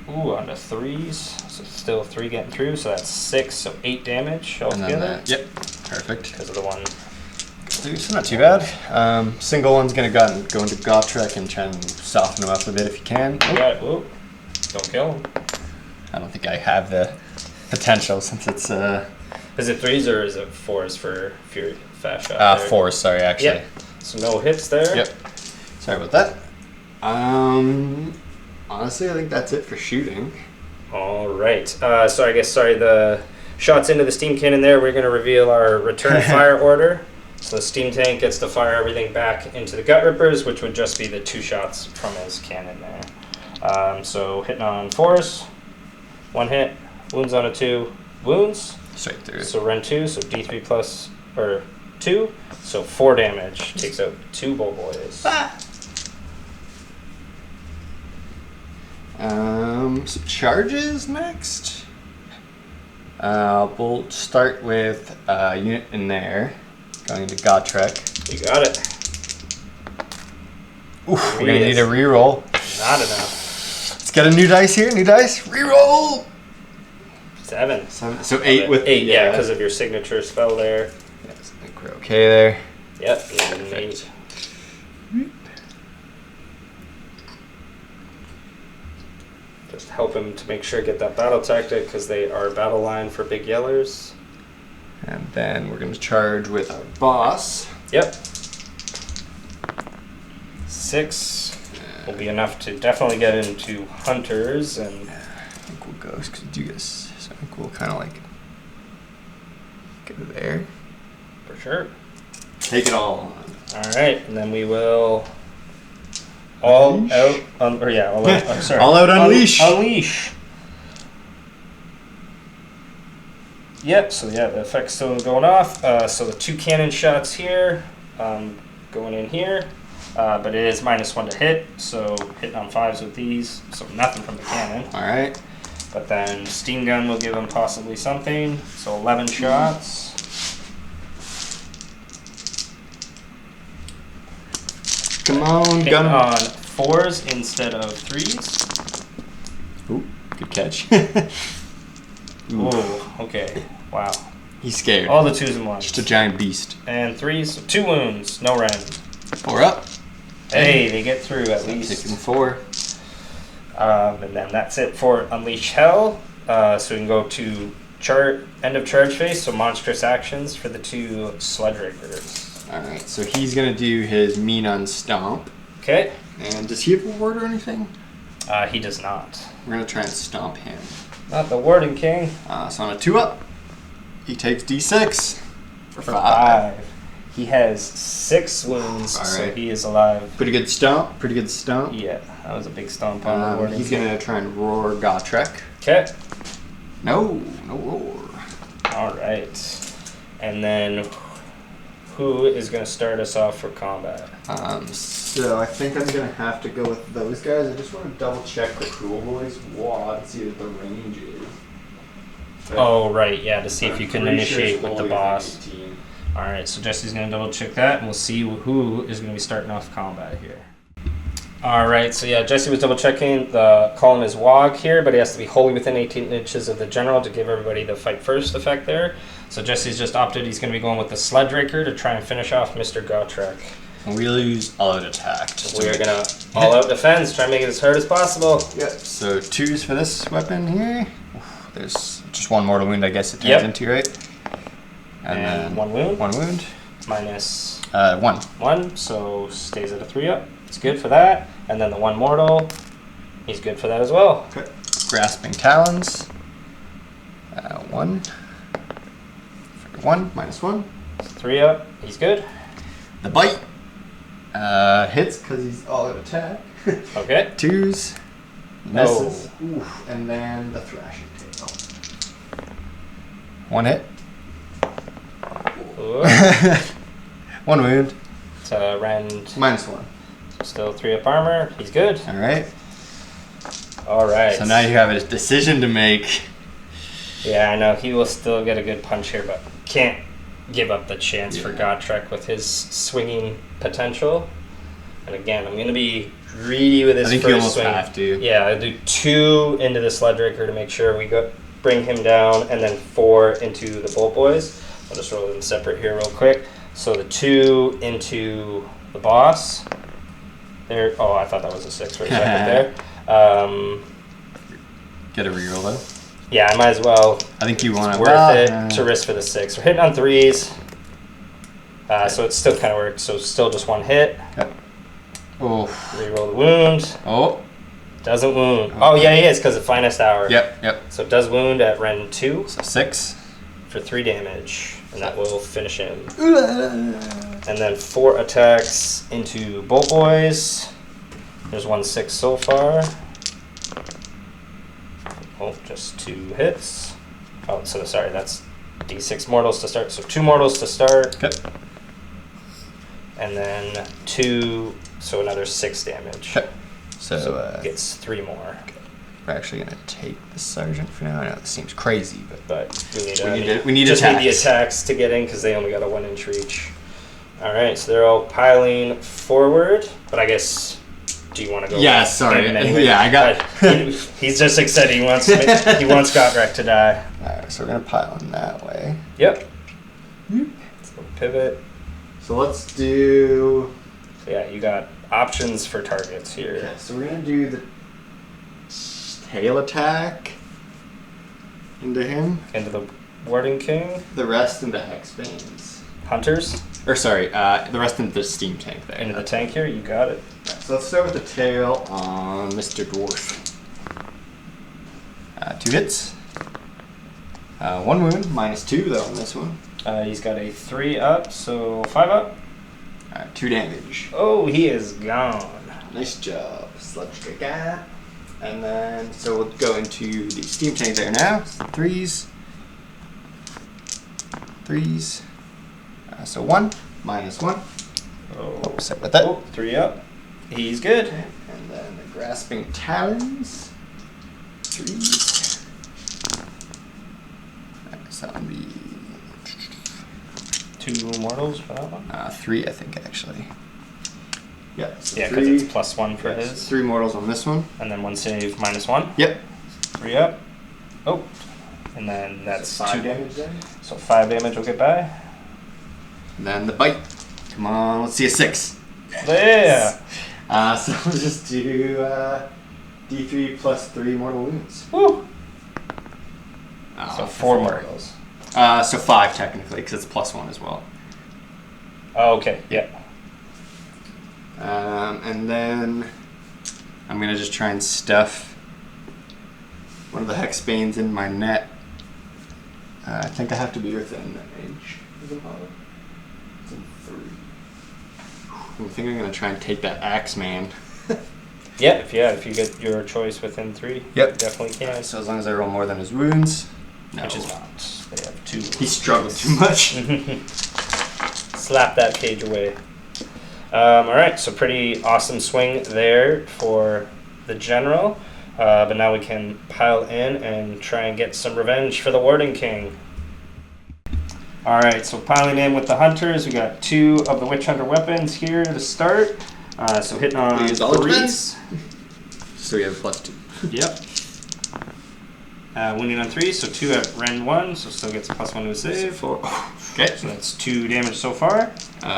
Ooh, on the 3s. So still 3 getting through, so that's 6, so 8 damage altogether. Yep, perfect. Because of the one. So not too bad. Single one's gonna go into Gotrek and try and soften him up a bit if you can. Yeah, whoop. Don't kill him. I don't think I have the potential since it's Is it 3s or is it 4s for Fury Fast Shot? 4s, sorry, actually. Yep. So no hits there. Yep. Sorry about that. Honestly, I think that's it for shooting. All right. So I guess, the shots into the steam cannon there, we're going to reveal our return fire order. So the steam tank gets to fire everything back into the Gut Rippers, which would just be the 2 shots from his cannon there. So hitting on 4s, 1 hit, wounds on a 2, wounds. Straight through. So run 2, so D3 plus, or 2, so 4 damage. Takes out 2 Kruleboyz. Some charges next. We'll start with a unit in there, going into Gotrek. You got it. Oof, we're gonna need a reroll. Not enough. Let's get a new dice here. New dice. Reroll. 7. So 8 with 8, yeah, because of your signature spell there. Yes, I think we're okay there. Yep, and 8. Just help him to make sure get that battle tactic because they are battle line for big yellers. And then we're gonna charge with our boss. Yep. 6 will be enough to definitely get into hunters and. I think we'll go because do this. So I think we'll kind of like go there. For sure. Take it all on. Alright, and then we will all out, all out, sorry. All out unleash. Unleash. Yep, so yeah, the effect's still going off. So the 2 cannon shots here, going in here. But it is -1 to hit, so hitting on 5s with these, so nothing from the cannon. Alright. But then steam gun will give him possibly something, so 11 shots. Come on, Hitting gun him. on 4s instead of 3s. Ooh, good catch. Ooh, okay, wow. He's scared. All the 2s and 1s. Just a giant beast. And 3s, so 2 wounds, no rend. 4 up. Hey, they get through at least. Taking 4. And then that's it for Unleash Hell. So we can go to end of charge phase, so monstrous actions for the 2 Sludge Rakers. Alright, so he's gonna do his mean on stomp. Okay. And does he have a ward or anything? He does not. We're gonna try and stomp him. Not the Warden King. So on a 2 up, he takes D6 for 5. 5. He has 6 wounds, so Alright. he is alive. Pretty good stomp. Pretty good stomp. Yeah, that was a big stomp on the Warden He's King. gonna try and roar Gotrek. Okay. No roar. Alright. And then who is going to start us off for combat? So I think I'm gonna have to go with those guys. I just want to double check the Kruleboyz wad, see what the range is. Oh, right, yeah, to see if you can Pretty sure initiate it's with the only boss. 18. Alright, so Jesse's going to double check that, and we'll see who is going to be starting off combat here. Alright, so yeah, Jesse was double checking the column is WOG here, but he has to be wholly within 18 inches of the general to give everybody the fight first effect there. So Jesse's just opted he's going to be going with the Sludge Raker to try and finish off Mr. Gotrek. And we'll use all out attack. We are going to all out defense, try and make it as hard as possible. Yep. So 2s for this weapon here. Oof, there's just 1 mortal wound, I guess it turns into, right? And then 1 wound. 1 wound. Minus 1. 1, so stays at a 3 up. It's good for that. And then the 1 mortal, he's good for that as well. Okay. Grasping Talons. 1. 1, -1. 3 up, he's good. The bite. Hits because he's all out attack. Okay. 2s. Misses. Oof. And then the Thrashing Tail. 1 hit. Ooh. 1 wound. It's a rend. -1. Still 3 up armor. He's good. Alright. Alright. So now you have a decision to make. Yeah, I know. He will still get a good punch here, but can't give up the chance for Gotrek with his swinging potential. And again, I'm going to be greedy with his I think first you almost swing. have to. Yeah, I'll do 2 into the Sludge Raker to make sure we bring him down, and then 4 into the Kruleboyz. I'll just roll them separate here real quick. So the 2 into the boss. There. Oh, I thought that was a 6 for a second there. Get a reroll though. Yeah, I might as well. I think you want It's to. worth it to risk for the 6. We're hitting on 3s. So it still kind of works. So still just 1 hit. Okay. Oh. Reroll the wound. Oh. Doesn't wound. Oh, yeah, he is because of finest hour. Yep. So it does wound at rend 2 So 6. for 3 damage. And that will finish him. And then 4 attacks into Kruleboyz. There's 1 6 so far. Oh, just 2 hits. Oh, so sorry, that's D6 mortals to start. So 2 mortals to start. Okay. and then 2, so another 6 damage. Okay. So, Gets 3 more. we're actually gonna take the sergeant for now. I know this seems crazy, but But we need just need the attacks to get in because they only got a 1-inch reach. All right, so they're all piling forward, but I guess. Do you want to go? Yeah, sorry. Anyway? Yeah, I got. He's just excited. He wants Gotrek to die. Alright, so we're gonna pile in that way. Yep. So pivot. So let's do. So yeah, you got options for targets here. Okay, so we're gonna do the tail attack into him. Into the Warden King. The rest into Hexbanes. Hunters. Or sorry, the rest into the steam tank there. Into the tank here. You got it. So let's start with the tail on Mr. Dwarf. 2 hits. 1 wound, -2 though on this one. He's got a 3 up, so 5 up. 2 damage. Oh, he is gone. Nice job, sludge guy. And then, so we'll go into the steam tank there now. 3s. 3s. So 1, -1. Oh, Sorry about that. 3 up. He's good. And then the grasping talons. 3s. So that'll be 2 mortals for that one. 3, I think, actually. Yeah, so Yeah, because 3. it's +1 for Yes, his. 3 mortals on this one. And then 1 save -1. Yep. 3 up. Oh. And then that's So 2 5 damage. damage then. So 5 damage will get by. And then the bite. Come on, let's see a 6. Yeah. So we'll just do D3 plus 3 mortal wounds. Woo. Oh, So 4 mortals. So 5 technically, because it's +1 as well. Oh, okay. Yeah. And then I'm gonna just try and stuff one of the Hexbanes in my net. I think I have to be within an inch of the model. It's in 3. I think I'm gonna try and take that axe man. Yeah. If you get your choice within 3, Yep. you definitely can. So as long as I roll more than his wounds. No. Which is not. They have 2. He struggled too much. Slap that cage away. All right, so pretty awesome swing there for the general. But now we can pile in and try and get some revenge for the Warden King. All right, so piling in with the hunters, we got 2 of the Witch Hunter weapons here to start. So hitting on Use all 3s. So we have a +2. Yep. Wounding on 3, so 2 at Ren 1, so still gets a +1 to a save. 4. Okay. So that's 2 damage so far.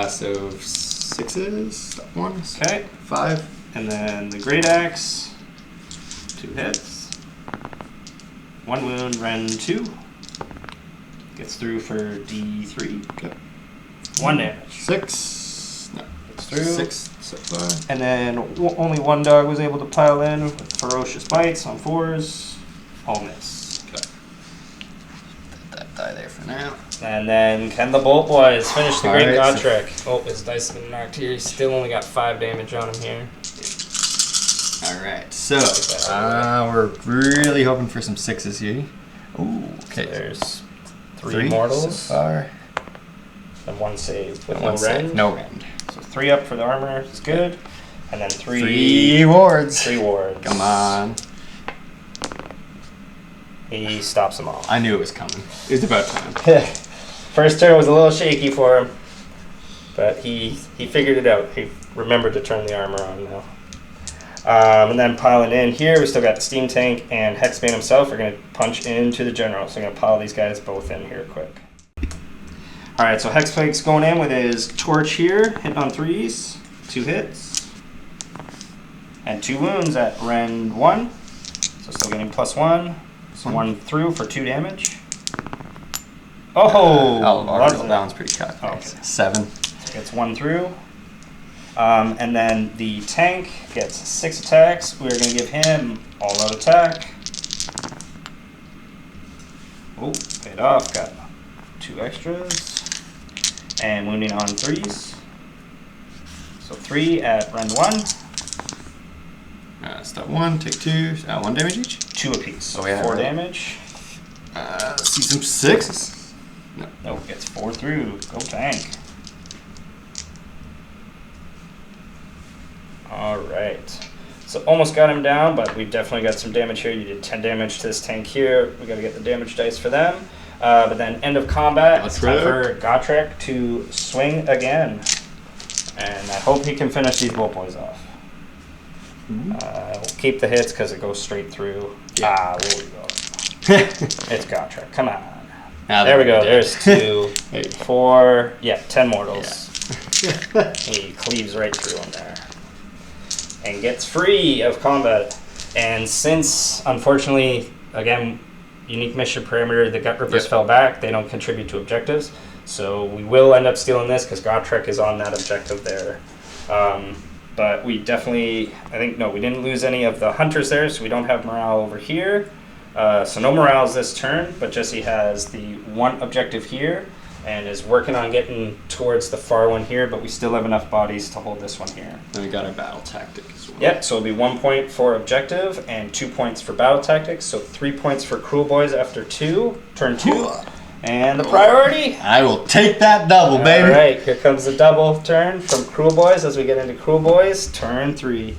So 6s, 1s. Okay. 5. And then the Great Axe, 2 hits. 1 wound, Ren 2. Gets through for D3. Okay. 1 damage. 6. No. Gets through. 6 so far. And then only 1 dog was able to pile in with ferocious bites on 4s. All miss. Okay. Let that die there for now. And then can the Bolt Boys finish the Great Alright, Gotrek? Oh, his dice have been knocked here. He's still only got 5 damage on him here. Alright, so we're really hoping for some 6s here. Ooh, okay. So there's 3 mortals. So far. And 1 save with And no 1 save. rend. No rend. So 3 up for the armor is good. And then 3 3 wards. 3 wards. Come on. He stops them all. I knew it was coming. It was about time. First turn was a little shaky for him, but he figured it out. He remembered to turn the armor on now. And then piling in here, we still got the steam tank and Hexbane himself are going to punch into the general. So I'm going to pile these guys both in here quick. All right, so Hexbane's going in with his torch here, hitting on 3s, 2 hits, and 2 wounds at Ren 1. So still getting +1. So 1 through for 2 damage. Oh, that one's pretty cut. Okay. 7. So gets 1 through. And then the tank gets 6 attacks. We're going to give him all-out attack. Oh, paid off. Got 2 extras. And wounding on 3s. So 3 at Ren 1. Step 1, take 2. 1 damage each. 2 apiece. Oh, yeah, 4 right. damage. Let's see some 6s. No. Nope, gets 4 through. Go tank. All right. So almost got him down, but we've definitely got some damage here. You did 10 damage to this tank here. We got to get the damage dice for them. But then end of combat, it's time for Gotrek to swing again. And I hope he can finish these Kruleboyz off. We'll keep the hits because it goes straight through. Yeah. There we go. It's Gotrek. Come on. Ah, There we go. There's 2, There you go. 4, 10 mortals. He cleaves right through them there. And gets free of combat. And since, unfortunately, again, unique mission parameter, the Gut Rippers fell back, they don't contribute to objectives. So we will end up stealing this because Gotrek is on that objective there. But we definitely, we didn't lose any of the hunters there, so we don't have morale over here. So no morales this turn, but Jesse has the one objective here and is working on getting towards the far one here, but we still have enough bodies to hold this one here. And we got our battle tactic as well. Yep, so it'll be 1 point for objective and 2 points for battle tactics, so 3 points for Kruleboyz after turn 2. And the priority? I will take that double, baby. All right, here comes the double turn from Kruleboyz as we get into Kruleboyz, turn 3.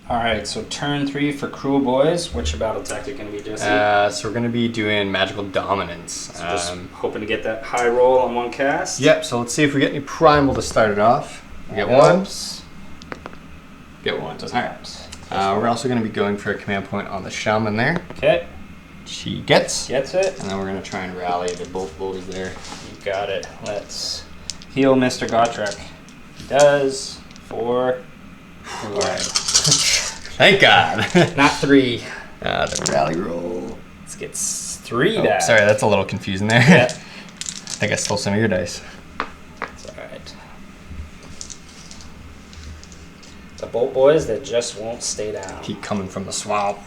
All right, so turn 3 for Kruleboyz. What's your battle tactic going to be, Jesse? So we're going to be doing magical dominance. So just hoping to get that high roll on one cast. Yep, so let's see if we get any primal to start it off. We get one. Get one. Doesn't help. We're also going to be going for a command point on the shaman there. Okay. She gets. Gets it. And then we're going to try and rally the both bullies there. You got it. Let's heal Mr. Gotrek. He does. 4. Thank God. Not 3. The rally roll. Let's get 3 Oh, back. sorry, that's a little confusing there. Yeah. I think I stole some of your dice. It's alright. The bolt boys that just won't stay down. Keep coming from the swamp.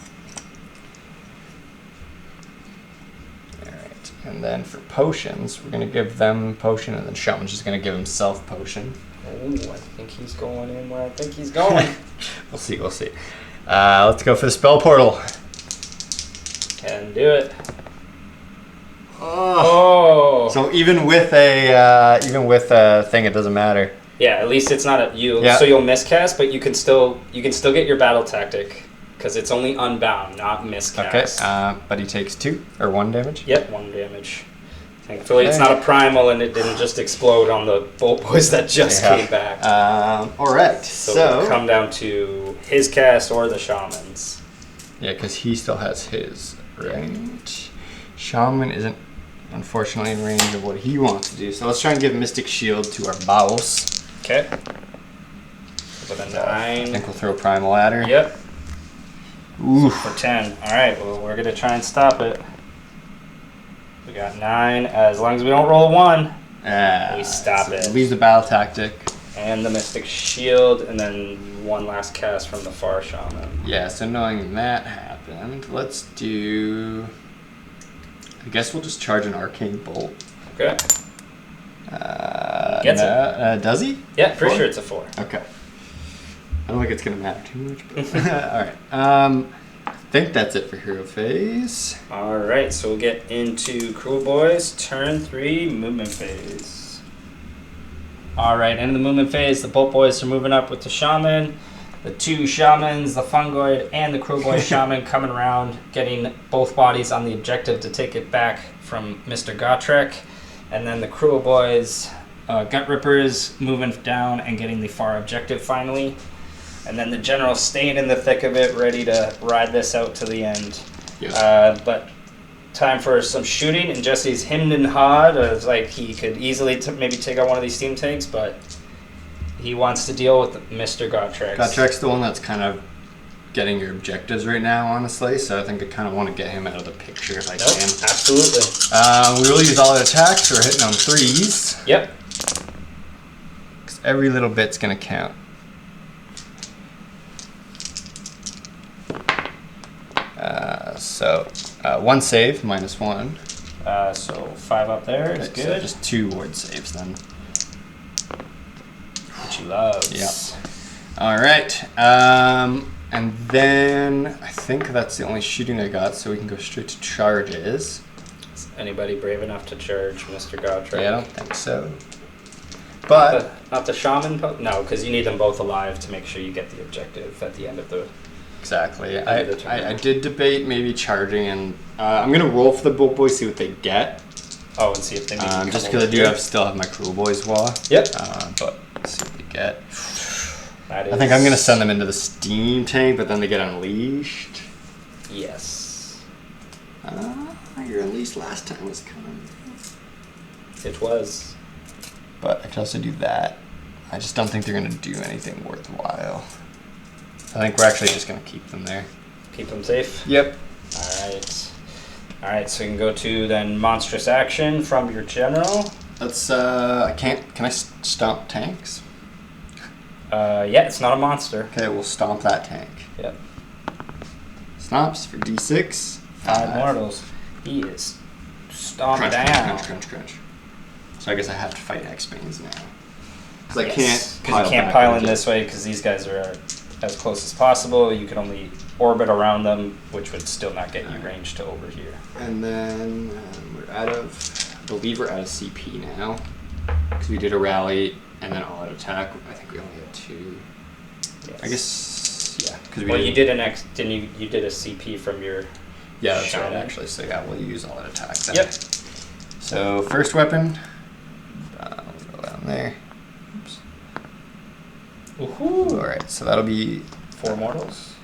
Alright, and then for potions, we're going to give them potion, and then Shaman's just going to give himself potion. Oh, I think he's going in where I think he's going. We'll see. Let's go for the spell portal. Can do it. Oh. So even with a thing, it doesn't matter. Yeah, at least it's not you. Yeah. So you'll miscast, but you can still get your battle tactic because it's only unbound, not miscast. Okay. But he takes 1 damage. Yep, 1 damage. Thankfully, it's not a primal, and it didn't just explode on the bolt boys that just came back. All right. So So it'll come down to his cast or the shaman's. yeah, because he still has his right. Shaman isn't unfortunately in range of what he wants to do. So let's try and give Mystic Shield to our Baos. Okay. With a I 9. think we'll throw Primal at her. Yep. Oof. For 10. All right. Well, we're gonna try and stop it. We got 9. As long as we don't roll a 1, we stop it. Leave the battle tactic. And the Mystic Shield, and then 1 last cast from the far shaman. Yeah. So knowing that happened, let's do. I guess we'll just charge an Arcane Bolt. Okay. Gets it. Does he? Yeah, for 4? sure it's a 4. Okay. I don't think it's gonna matter too much. But all right. I think that's it for hero phase. All right, so we'll get into Kruleboyz. Turn 3, movement phase. All right, end of the movement phase. The bolt boys are moving up with the shaman. The 2 shamans, the fungoid, and the Kruleboyz shaman coming around, getting both bodies on the objective to take it back from Mr. Gotrek. And then the Kruleboyz gut rippers moving down and getting the far objective finally. And then the general staying in the thick of it, ready to ride this out to the end. Yes. But time for some shooting, and Jesse's hemmed and hawed. It's like he could easily maybe take out one of these steam tanks, but he wants to deal with Mr. Gotrek. Gotrek's the one that's kind of getting your objectives right now, honestly. So I think I kind of want to get him out of the picture if I can. Absolutely. We will use all the attacks. We're hitting on 3s. Yep. Because every little bit's gonna count. So 1 save, -1. So 5 up there is Okay, good. So just 2 ward saves then. Which he loves. Yeah. All right. And then I think that's the only shooting I got, so we can go straight to charges. Is anybody brave enough to charge Mr. Gotrek? Yeah, I don't think so. But Not the shaman? No, because you need them both alive to make sure you get the objective at the end of the... Exactly. End of the turn. I did debate maybe charging, and I'm gonna roll for the Kruleboyz, see what they get. Oh, and see if they make it Just come because I over here. still have my Kruleboyz wall. Yep. But let's see what they get. That is... I think I'm gonna send them into the steam tank, but then they get unleashed. Yes. Your unleashed last time was coming. It was. But I can also do that. I just don't think they're gonna do anything worthwhile. I think we're actually just gonna keep them there. Keep them safe. Yep. All right, so you can go to then monstrous action from your general. Let's I can't, can I stomp tanks? Yeah, it's not a monster. Okay, we'll stomp that tank. Yep. Stomps for D6. 5 mortals. He is stomped Crunch, down. crunch. So I guess I have to fight X-Banes now. Because I Yes, can't because you can't pile in this way because these guys are as close as possible. You can only orbit around them, which would still not get you range to over here. And then we're out of, I believe we're out of CP now. Because we did a rally and then all out attack. I think we only had 2. Yes. I guess, yeah. Cause we Well, you did didn't you? You did a CP from your. Yeah, that's right, shaman. actually. So yeah, we'll use all out attack then. Yep. So first weapon, we'll go down there. Oops. Woohoo! Alright, so that'll be 4 mortals.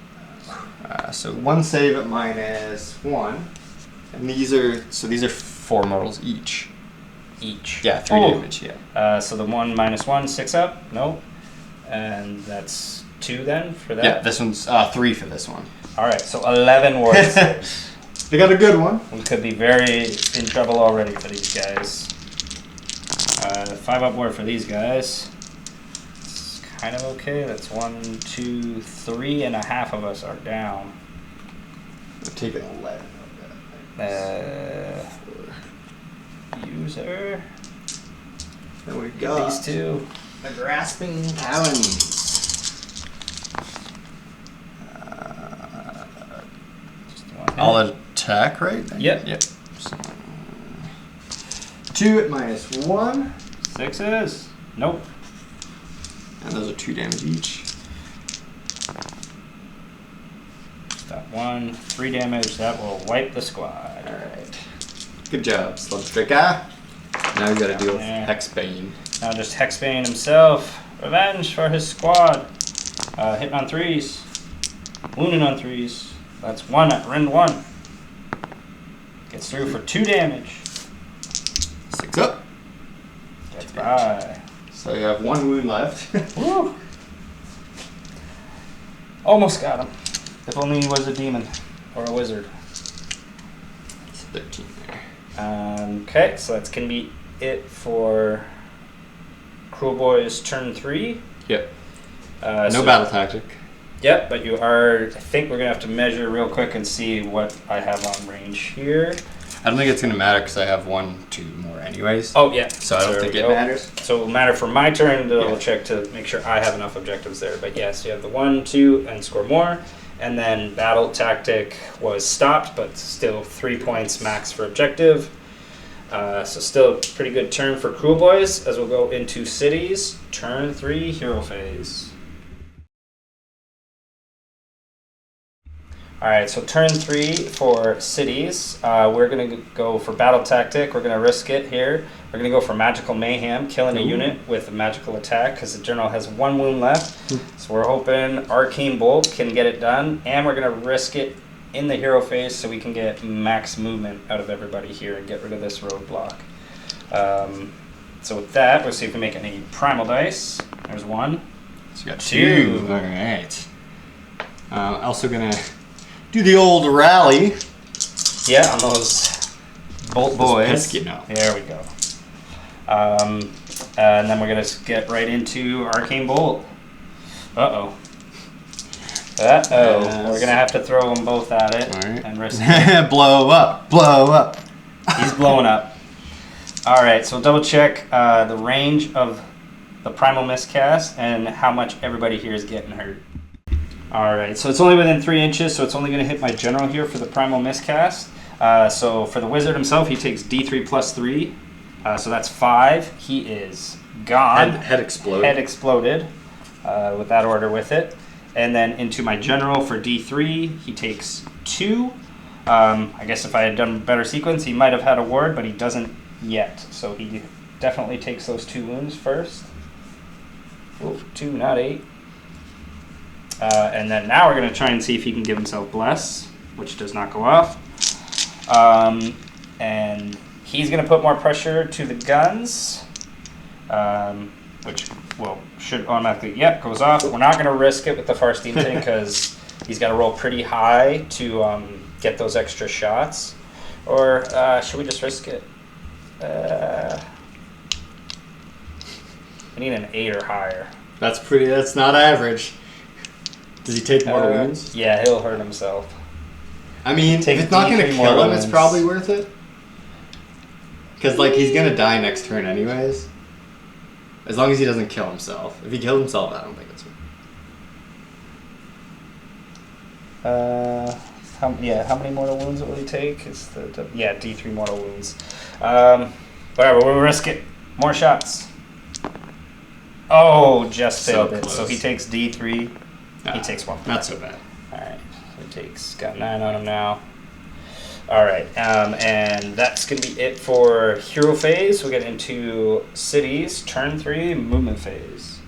so 1 save at -1. And these are 4 mortals each. Each. Yeah, 3 Oh. damage, yeah. So the 1 -1, 6 up. No. And that's 2 then for that. Yeah, this one's 3 for this one. All right, so 11 ward saves. They got a good one. We could be very in trouble already for these guys. 5 up ward for these guys. It's kind of okay. That's 1, 2, 3 and a half of us are down. We're taking 11 of that. User. Then we Get these 2. the grasping talons. Just 1 hit. All attack, right? Yep. Yep. So, 2 at -1. 6s. Nope. And those are 2 damage each. Stop 1. 3 damage. That will wipe the squad. Alright. Good job, Slugstrika. Now we gotta deal with Yeah. Hexbane. Now just Hexbane himself. Revenge for his squad. Hitting on 3s. Wounding on 3s. That's 1 at rend 1. Gets through for 2 damage. 6 up. Gets by. So you have 1 wound left. Woo! Almost got him. If only he was a demon. Or a wizard. It's 13 there. Okay, so that's going to be it for Kruleboyz turn 3. Yep. No No battle tactic. Yep, but you are. I think we're gonna have to measure real quick and see what I have on range here. I don't think it's gonna matter because I have 1, 2 more anyways. Oh yeah, So I don't there think we it go. matters. So it will matter for my turn to double Yeah. check to make sure I have enough objectives there. But yes, you have the 1, 2, and score more, and then battle tactic was stopped, but still 3 points max for objective. So still a pretty good turn for Kruleboyz as we'll go into cities. Turn 3 hero phase. Alright, so turn 3 for cities. We're going to go for battle tactic. We're going to risk it here. We're going to go for magical mayhem, killing a unit with a magical attack because the general has 1 wound left. So we're hoping arcane bolt can get it done, and we're going to risk it in the hero phase so we can get max movement out of everybody here and get rid of this roadblock. So with that, we'll see if we make any primal dice. There's 1. So you got 2. 2. Alright. Also gonna do the old rally. Yeah, on those bolt boys. Pesky now. There we go. And then we're gonna get right into arcane bolt. Uh-oh. Yes. We're gonna have to throw them both at it Alright. and risk it. Blow up. Blow up. He's blowing up. All right, so double check the range of the primal miscast and how much everybody here is getting hurt. All right, so it's only within 3 inches, so it's only going to hit my general here for the primal miscast. So for the wizard himself, he takes D3 plus 3 So that's 5. He is gone. Head exploded. Head exploded with that order with it. And then into my general for D3, he takes 2. I guess if I had done better sequence, he might have had a ward, but he doesn't yet. So he definitely takes those 2 wounds first. Ooh, 2, not 8. And then now we're going to try and see if he can give himself Bless, which does not go off. And he's going to put more pressure to the guns, which should automatically, goes off. We're not going to risk it with the far steam tank because he's got to roll pretty high to get those extra shots. Or should we just risk it? I need an 8 or higher. That's not average. Does he take more wounds? Yeah, he'll hurt himself. I mean, if it's not going to kill him, it's probably worth it. Because, he's going to die next turn anyways. As long as he doesn't kill himself. If he kills himself, I don't think it's worth it. How many mortal wounds will he take? It's D3 mortal wounds. Whatever, we'll risk it. More shots. Oh, just failed it. So he takes D3. He takes 1. Not so bad. Alright, got 9 on him now. Alright, and that's going to be it for hero phase. We'll get into cities, turn 3, movement phase.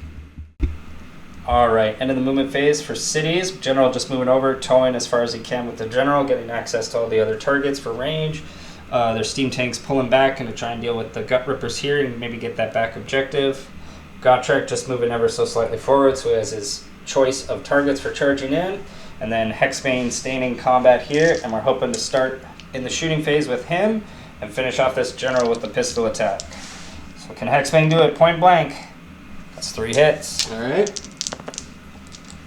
Alright, end of the movement phase for cities. General just moving over, towing as far as he can with the general, getting access to all the other targets for range. Their steam tanks pulling back and to try and deal with the gut rippers here and maybe get that back objective. Gotrek just moving ever so slightly forward, so he has his choice of targets for charging in. And then Hexbane staying in combat here, and we're hoping to start in the shooting phase with him and finish off this general with the pistol attack. So can Hexbane do it point blank? That's 3 hits. Alright.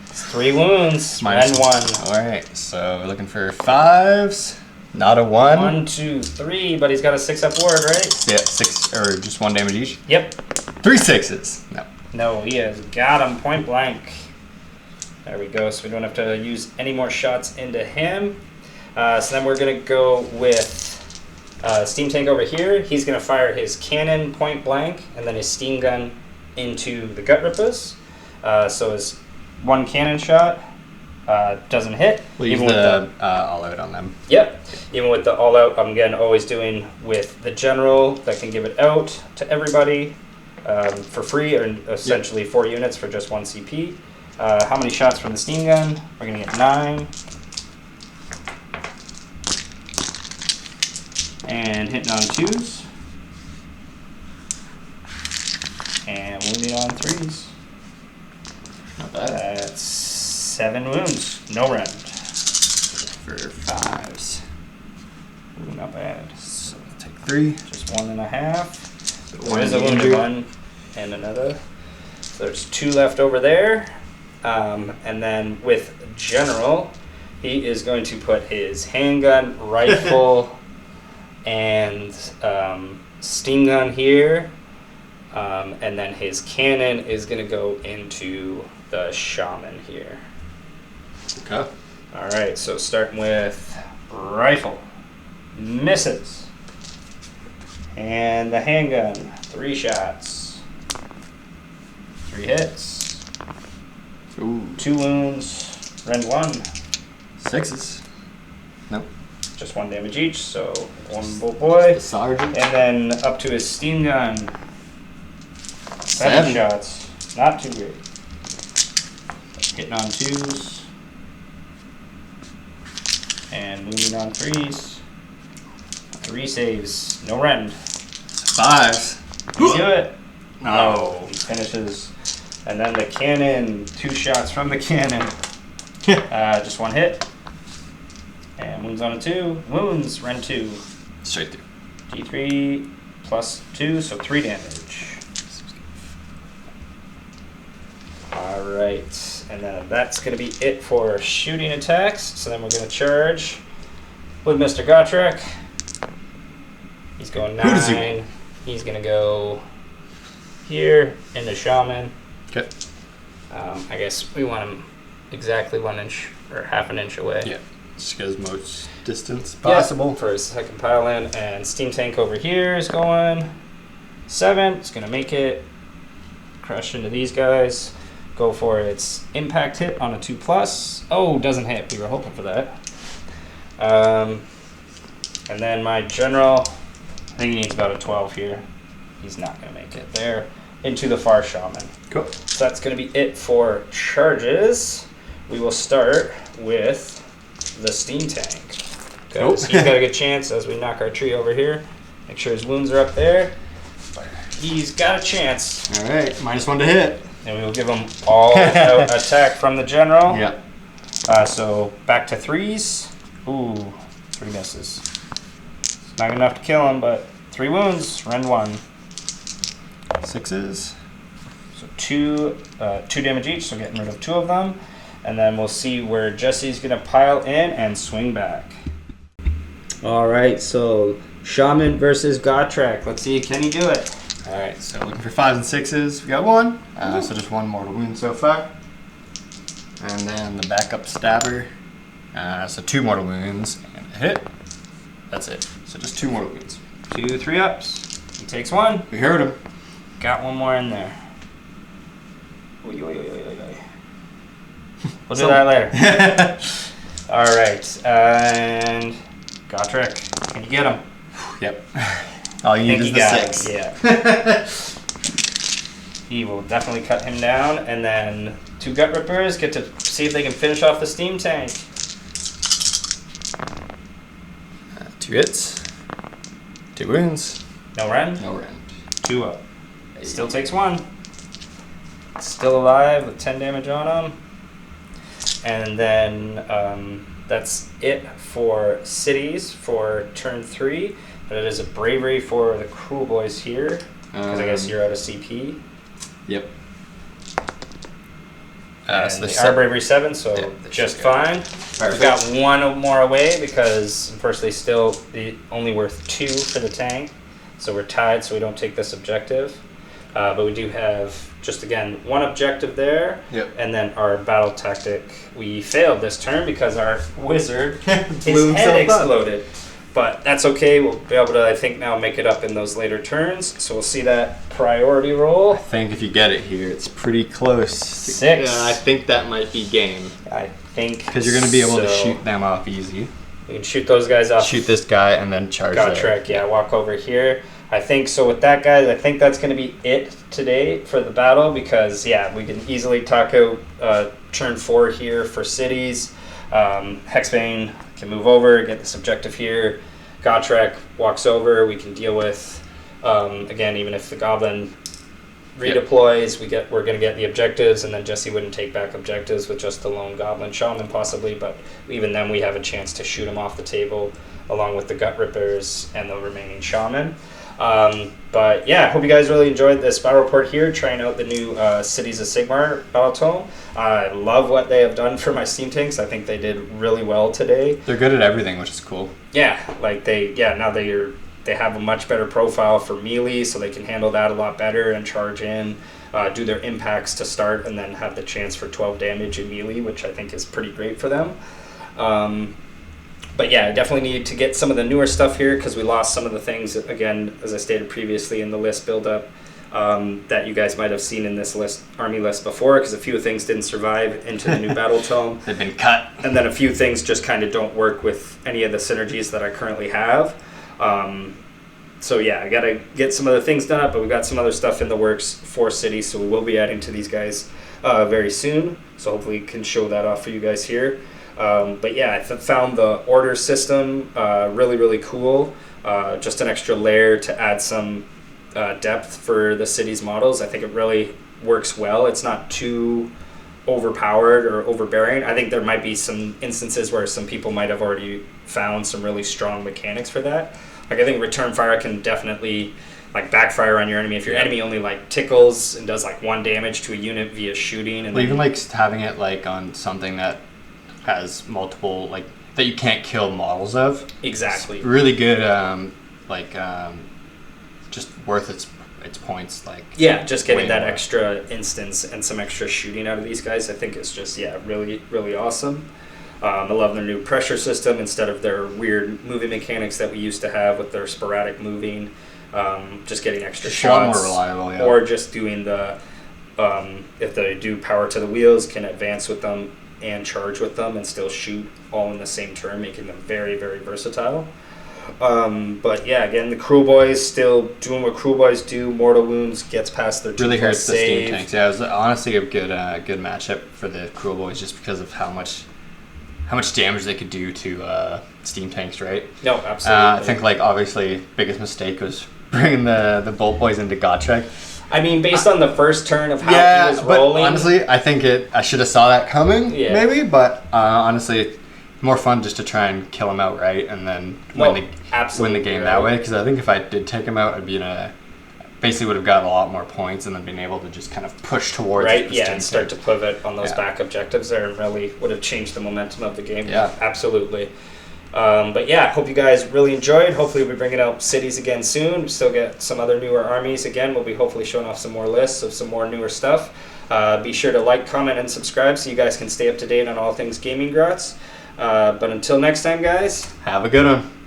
It's 3 wounds, and 1. Alright, so we're looking for 5s. Not a 1. 1, 2, 3, but he's got a 6-up ward, right? Yeah, 6, or just 1 damage each? Yep. 3 6s. No. No, he has got him point blank. There we go, so we don't have to use any more shots into him. So then we're going to go with Steam Tank over here. He's going to fire his cannon point blank and then his steam gun into the gut rippers. So his 1 cannon shot doesn't hit. We'll use the all out on them. Yep. Even with the all out, I'm again always doing with the general that can give it out to everybody for free, or essentially 4 units for just 1 CP. How many shots from the steam gun? We're going to get 9. And hitting on 2s. And wounding on 3s. Not bad. That's 7 wounds. No round. For 5s. Ooh, not bad. So we'll take 3. Just 1.5. One There's a wounded injured. one and another. So there's 2 left over there. And then with General, he is going to put his handgun, rifle, and steam gun here. And then his cannon is going to go into the shaman here. Okay. Alright, so starting with rifle. Misses. And the handgun, 3 shots. 3 hits. Ooh. 2 wounds. Rend 1. 6s. Nope. Just 1 damage each, so 1 boy. The sergeant. And then up to his steam gun. 7 shots. Not too great. Hitting on 2s. And moving on 3s. 3 saves. No rend. 5s. You do it. No. He finishes. And then the cannon. 2 shots from the cannon. Just 1 hit. And wounds on a 2. Wounds. Rend 2. Straight through. D3 plus 2, so 3 damage. Alright, and then that's going to be it for shooting attacks. So then we're going to charge with Mr. Gotrek. He's going 9. Who does he want? He's going to go here into Shaman. Okay. I guess we want him exactly 1 inch or half an inch away. Yeah. Just get as much distance Yeah, possible. for his second pile in. And Steam Tank over here is going. 7. It's going to make it. Crush into these guys. Go for its impact hit on a 2+. Oh, doesn't hit. We were hoping for that. And then my general, I think he needs about a 12 here. He's not going to make it there. Into the far shaman. Cool. So that's going to be it for charges. We will start with the steam tank. Because he's got a good chance as we knock our tree over here. Make sure his wounds are up there. He's got a chance. All right, -1 to hit. And we will give him all out attack from the general. Yep. So back to 3s. Ooh, 3 misses. It's not enough to kill him, but 3 wounds. Rend 1. 6s. So 2 damage each, so getting rid of 2 of them. And then we'll see where Jesse's going to pile in and swing back. All right, so Shaman versus Gotrek. Let's see, can he do it? All right, so looking for 5s and 6s. We got 1. So just 1 mortal wound so far. And then the backup stabber. So 2 mortal wounds and a hit. That's it. So just 2 mortal wounds. 2 3-ups. He takes 1. We heard him. Got 1 more in there. Oy, oy, oy, oy, oy. We'll do that later. All right, and Gotrek, can you get him? Yep. All you need is the 6. Yeah. He will definitely cut him down, and then 2 gut rippers get to see if they can finish off the steam tank. 2 hits. 2 wounds. No rend? No rend. 2 up. Still takes 1. Still alive with 10 damage on him. And then that's it for cities for turn 3. But it is a bravery for the Kruleboyz here, because I guess you're out of CP. Yep. And So they there's are bravery 7, so Yeah, just should go. fine. We've got 1 more away because unfortunately still only worth 2 for the tank. So we're tied, so we don't take this objective. But we do have just again 1 objective there. Yep. And then our battle tactic, we failed this turn because our wizard, his Blew head himself up. exploded. But that's okay. We'll be able to, I think, now make it up in those later turns. So we'll see that priority roll. I think if you get it here, it's pretty close. 6. Yeah, I think that might be game. I think Because you're going to be able to so. shoot them off easy. We can shoot those guys off. Shoot this guy and then charge there. Gotrek, yeah, walk over here. I think so with that, guys, I think that's going to be it today for the battle because, yeah, we can easily talk out turn 4 here for cities. Hexbane can move over, get this objective here. Gotrek walks over. We can deal with, again, even if the Goblin redeploys, we're going to get the objectives, and then Jesse wouldn't take back objectives with just the lone Goblin Shaman possibly, but even then we have a chance to shoot him off the table along with the Gut Rippers and the remaining Shaman. But yeah, I hope you guys really enjoyed this battle report here, trying out the new Cities of Sigmar battle tome. I love what they have done for my steam tanks. I think they did really well today. They're good at everything, which is cool. Yeah, like now they have a much better profile for melee, so they can handle that a lot better and charge in, do their impacts to start, and then have the chance for 12 damage in melee, which I think is pretty great for them. But yeah, I definitely need to get some of the newer stuff here because we lost some of the things, again, as I stated previously in the list build-up, that you guys might have seen in this army list before, because a few things didn't survive into the new battle tome. They've been cut. And then a few things just kind of don't work with any of the synergies that I currently have. So yeah, I got to get some other things done up, but we've got some other stuff in the works for cities, so we will be adding to these guys very soon. So hopefully we can show that off for you guys here. But yeah, I found the order system really, really cool. Just an extra layer to add some depth for the city's models. I think it really works well. It's not too overpowered or overbearing. I think there might be some instances where some people might have already found some really strong mechanics for that. Like I think return fire can definitely like backfire on your enemy if your enemy only like tickles and does like 1 damage to a unit via shooting. And Well, even like having it like on something that has multiple like that you can't kill models of. Exactly. It's really good. Just worth its points. Like Yeah, just getting way that more. extra instance and some extra shooting out of these guys, I think is just really, really awesome. I love their new pressure system instead of their weird moving mechanics that we used to have with their sporadic moving. Just getting extra Just a lot shots. more reliable, yeah. Or just doing the, if they do power to the wheels, can advance with them and charge with them and still shoot all in the same turn, making them very, very versatile. But yeah, again, the Kruleboyz still doing what Kruleboyz do. Mortal wounds, gets past their 2+ Really hurts the save. steam tanks. Yeah, it was honestly a good matchup for the Kruleboyz just because of how much damage they could do to steam tanks, right? No, absolutely. I think like obviously biggest mistake was bringing the Bolt Boys into Gottschalk. I mean, based on the first turn of how he was but rolling. honestly, I think I should have saw that coming, maybe. But honestly, more fun just to try and kill him outright and then win the game that way. Because I think if I did take him out, I'd be basically would have gotten a lot more points and then been able to just kind of push towards and start to pivot on those back objectives there, and really would have changed the momentum of the game. Yeah, absolutely. But yeah, hope you guys really enjoyed. Hopefully we'll be bringing out cities again soon. We still get some other newer armies again. We'll be hopefully showing off some more lists of some more newer stuff. Be sure to like, comment, and subscribe so you guys can stay up to date on all things Gaming Grots. But until next time, guys, have a good one.